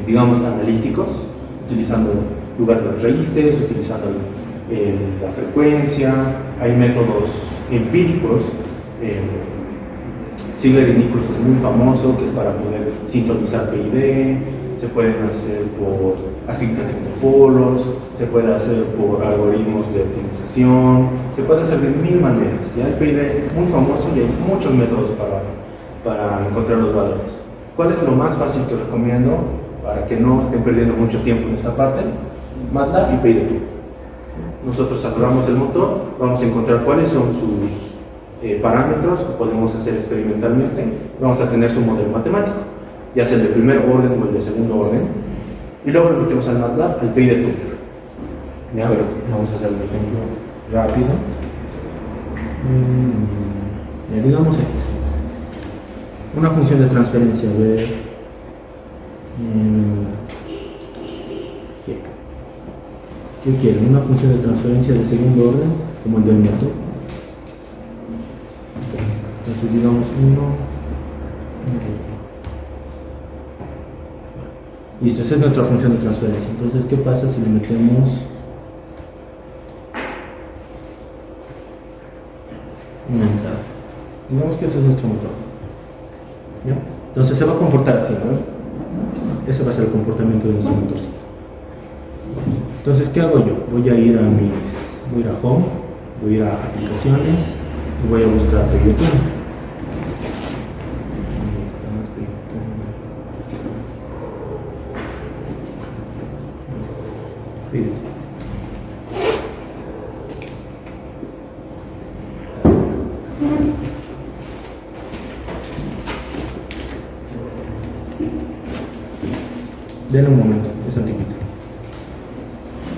digamos, analíticos, utilizando lugar de las raíces, utilizando la frecuencia. Hay métodos empíricos. Ziegler y Nichols es muy famoso, que es para poder sintonizar PID. Se pueden hacer por asignación de polos, se puede hacer por algoritmos de optimización, se puede hacer de mil maneras. ¿Ya? El PID es muy famoso y hay muchos métodos para encontrar los valores. ¿Cuál es lo más fácil que recomiendo para que no estén perdiendo mucho tiempo en esta parte? MATLAB y PID. Nosotros agarramos el motor, vamos a encontrar cuáles son sus parámetros que podemos hacer experimentalmente, vamos a tener su modelo matemático, ya sea el de primer orden o el de segundo orden, y luego lo metemos al MATLAB, al PID Tuner. Ya, pero vamos a hacer un ejemplo rápido. Digamos una función de transferencia de G. ¿Qué quieren? Una función de transferencia de segundo orden, como el del método. Entonces digamos 1, 2. Listo, esa es nuestra función de transferencia. Entonces, ¿qué pasa si le metemos una entrada? Digamos que ese es nuestro motor. ¿Ya? Entonces se va a comportar así, ¿no? Ese va a ser el comportamiento de nuestro motorcito. Entonces, ¿qué hago yo? Voy a ir a Home, voy a ir a aplicaciones y voy a buscar PID Tuner. Denle un momento, es antiguito.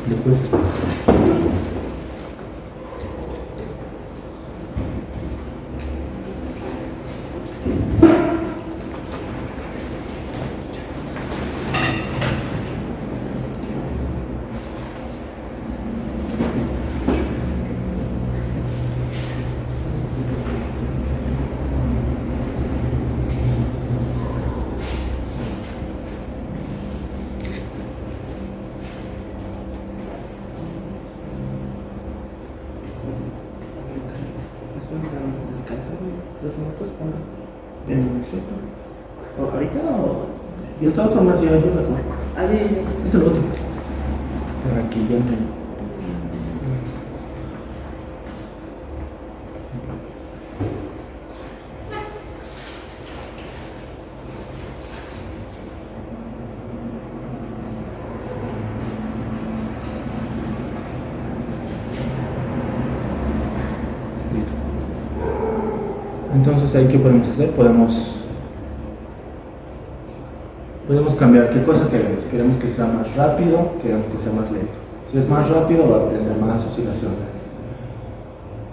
Después. Descanso, 2 minutos. ¿O ahorita o...? Y el sábado son más ya, yo me acuerdo. Ah, ya. Es el otro. Para que ya me... Listo. Entonces, ¿ahí qué podemos hacer? Podemos cambiar qué cosa queremos. Queremos que sea más rápido, queremos que sea más lento. Si es más rápido, va a tener más oscilaciones.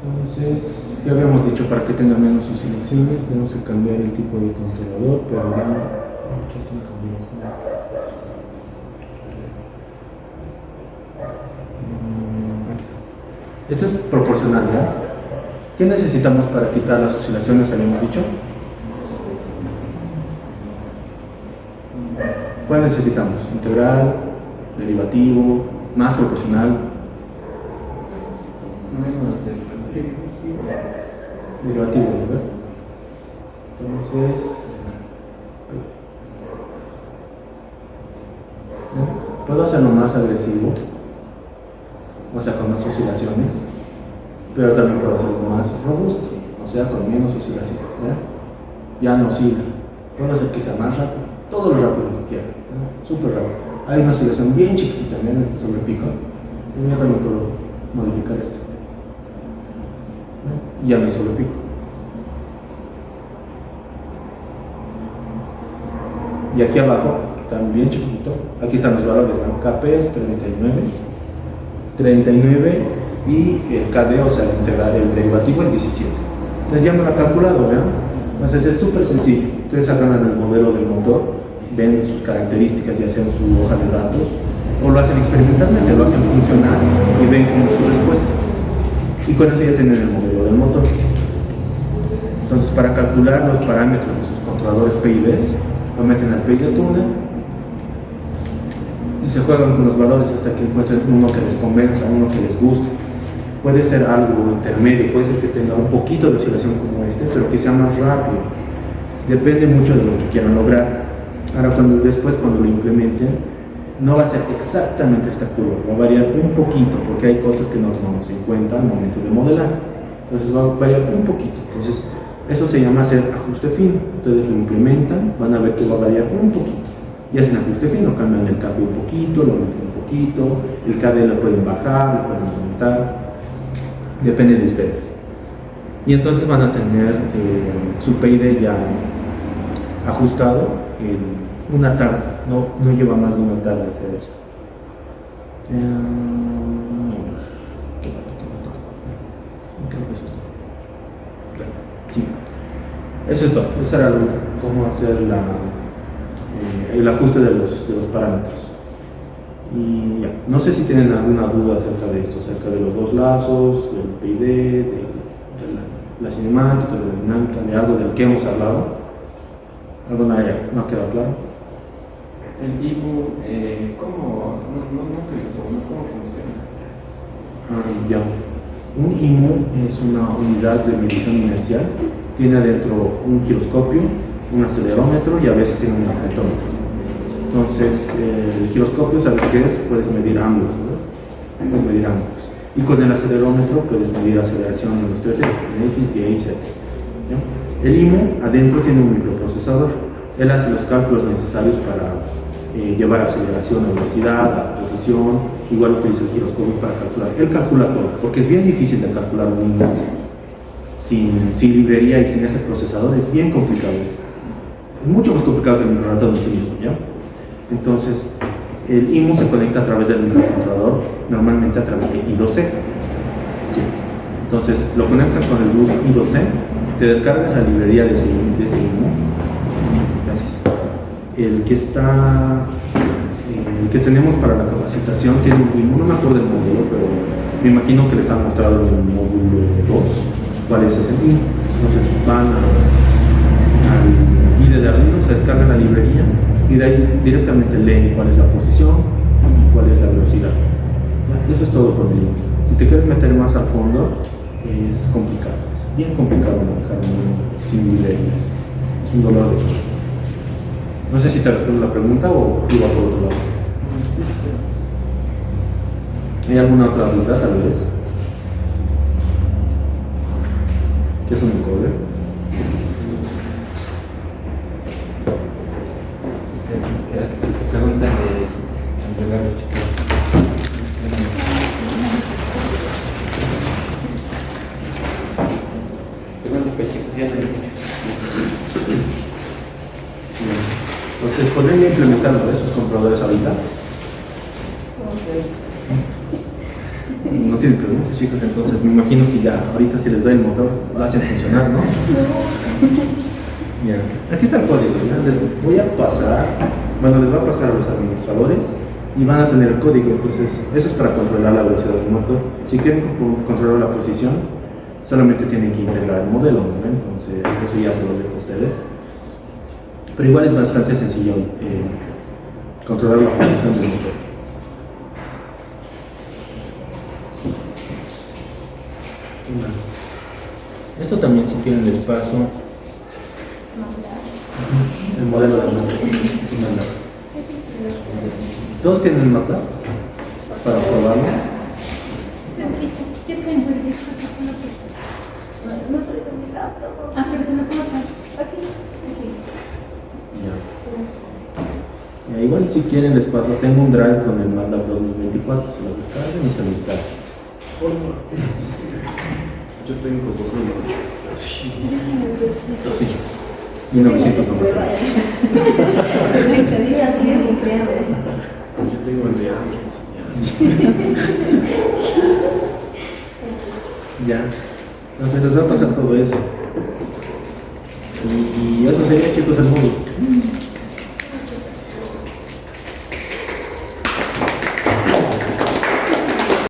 Entonces, ya habíamos dicho, para que tenga menos oscilaciones, tenemos que cambiar el tipo de controlador, pero ya... Esto es proporcional, ¿ya? ¿Qué necesitamos para quitar las oscilaciones, habíamos dicho? ¿Cuál necesitamos? Integral, derivativo, más proporcional. Menos Derivativo, ¿verdad? Entonces, ¿no? Puedo hacerlo más agresivo, o sea, con más oscilaciones, pero también puedo hacerlo más robusto, o sea, con menos oscilaciones, ¿ya? Ya no oscila. Puedo hacer que sea más rápido, todo lo rápido que quiera, ¿no? Súper rápido. Hay una oscilación bien chiquitita, miren este sobrepico, y yo también puedo modificar esto. ¿No? Y ya no hay sobrepico. Y aquí abajo, también chiquitito, aquí están los valores, ¿no? KP es 39 y el KD, o sea, el derivativo es 17. Entonces ya me lo ha calculado, ¿vean? Entonces es súper sencillo. Ustedes agarran el modelo del motor, ven sus características, ya sea en su hoja de datos, o lo hacen experimentalmente, lo hacen funcionar y ven cómo es su respuesta. Y con eso ya tienen el modelo del motor. Entonces, para calcular los parámetros de sus controladores P y Ds, lo meten al PI de túnel y se juegan con los valores hasta que encuentren uno que les convenza, uno que les guste. Puede ser algo intermedio, puede ser que tenga un poquito de oscilación como este, pero que sea más rápido. Depende mucho de lo que quieran lograr. Ahora, después cuando lo implementen, no va a ser exactamente esta curva, va a variar un poquito, porque hay cosas que no tomamos en cuenta al momento de modelar. Entonces va a variar un poquito. Entonces, eso se llama hacer ajuste fino. Ustedes lo implementan, van a ver que va a variar un poquito. Y hacen ajuste fino, cambian el KP un poquito, lo aumentan un poquito, el KD lo pueden bajar, lo pueden aumentar. Depende de ustedes. Y entonces van a tener su PID ya ajustado en una tarde. No lleva más de una tarde hacer eso. Creo que eso es todo. Sí. Eso es todo. Eso era cómo hacer el ajuste de los parámetros. Y ya, no sé si tienen alguna duda acerca de esto, acerca de los dos lazos, del PID, de la cinemática, de la dinámica, de algo del que hemos hablado. ¿Algo no ha quedado claro? El IBU, ¿cómo? No utilizo uno, ¿cómo funciona? Ya. Un IMU es una unidad de medición inercial. Tiene adentro un giroscopio, un acelerómetro y a veces tiene un magnetómetro. Entonces, el giroscopio, ¿sabes qué es? Puedes medir ángulos, ¿no? Puedes medir ángulos. Y con el acelerómetro puedes medir aceleración en los tres ejes, en X, Y y Z. ¿Ya? El IMU adentro tiene un microprocesador. Él hace los cálculos necesarios para llevar aceleración a velocidad, a posición. Igual utiliza el giroscopio para calcular. Él calcula todo, porque es bien difícil de calcular un IMU sin librería y sin ese procesador. Es bien complicado. Es mucho más complicado que el microratón en sí mismo, ¿ya? Entonces, el IMU se conecta a través del microcontrolador, normalmente a través de I2C. Sí. Entonces, lo conectas con el bus I2C, te descargas la librería de ese IMU. Gracias. El que tenemos para la capacitación tiene un IMU, no me acuerdo del módulo, pero me imagino que les han mostrado en el módulo 2 cuál es ese IMU. Entonces, van al IDE de Arduino, se descargan la librería y de ahí directamente leen cuál es la posición y cuál es la velocidad. ¿Ya? Eso es todo con el IMU. Si te quieres meter más al fondo, es complicado, es bien complicado manejar un sin librerías, es un dolor de cabeza. No sé si te respondo la pregunta o iba por otro lado. ¿Hay alguna otra duda tal vez? ¿Qué es un encoder? Pregunta de entregar los chicos. Pregunta pues chicos, ya no hay mucho. Entonces, ¿podrían ir implementando esos controladores ahorita? No tienen preguntas, chicos, entonces me imagino que ya ahorita si les doy el motor lo hacen funcionar, ¿no? Ya. Aquí está el código, ya les voy a pasar, bueno, les va a pasar a los administradores y van a tener el código, entonces eso es para controlar la velocidad del motor. Si quieren controlar la posición, solamente tienen que integrar el modelo, ¿no? Entonces eso ya se lo dejo a ustedes. Pero igual es bastante sencillo controlar la posición del motor. ¿Qué más? Esto también, si quieren, les paso el modelo de MATLAB. ¿Todos tienen el MATLAB para probarlo? Yo tengo el disco que no puedo conectar. Ah, pero no puedo aquí. Ya, igual si quieren les paso, tengo un drive con el MATLAB 2024, se lo descargan y se lo instalan. Yo tengo un protocolo 1990. Te diga así, Yo tengo el de Ya, entonces les va a pasar todo eso. Y eso sería, chicos, el módulo.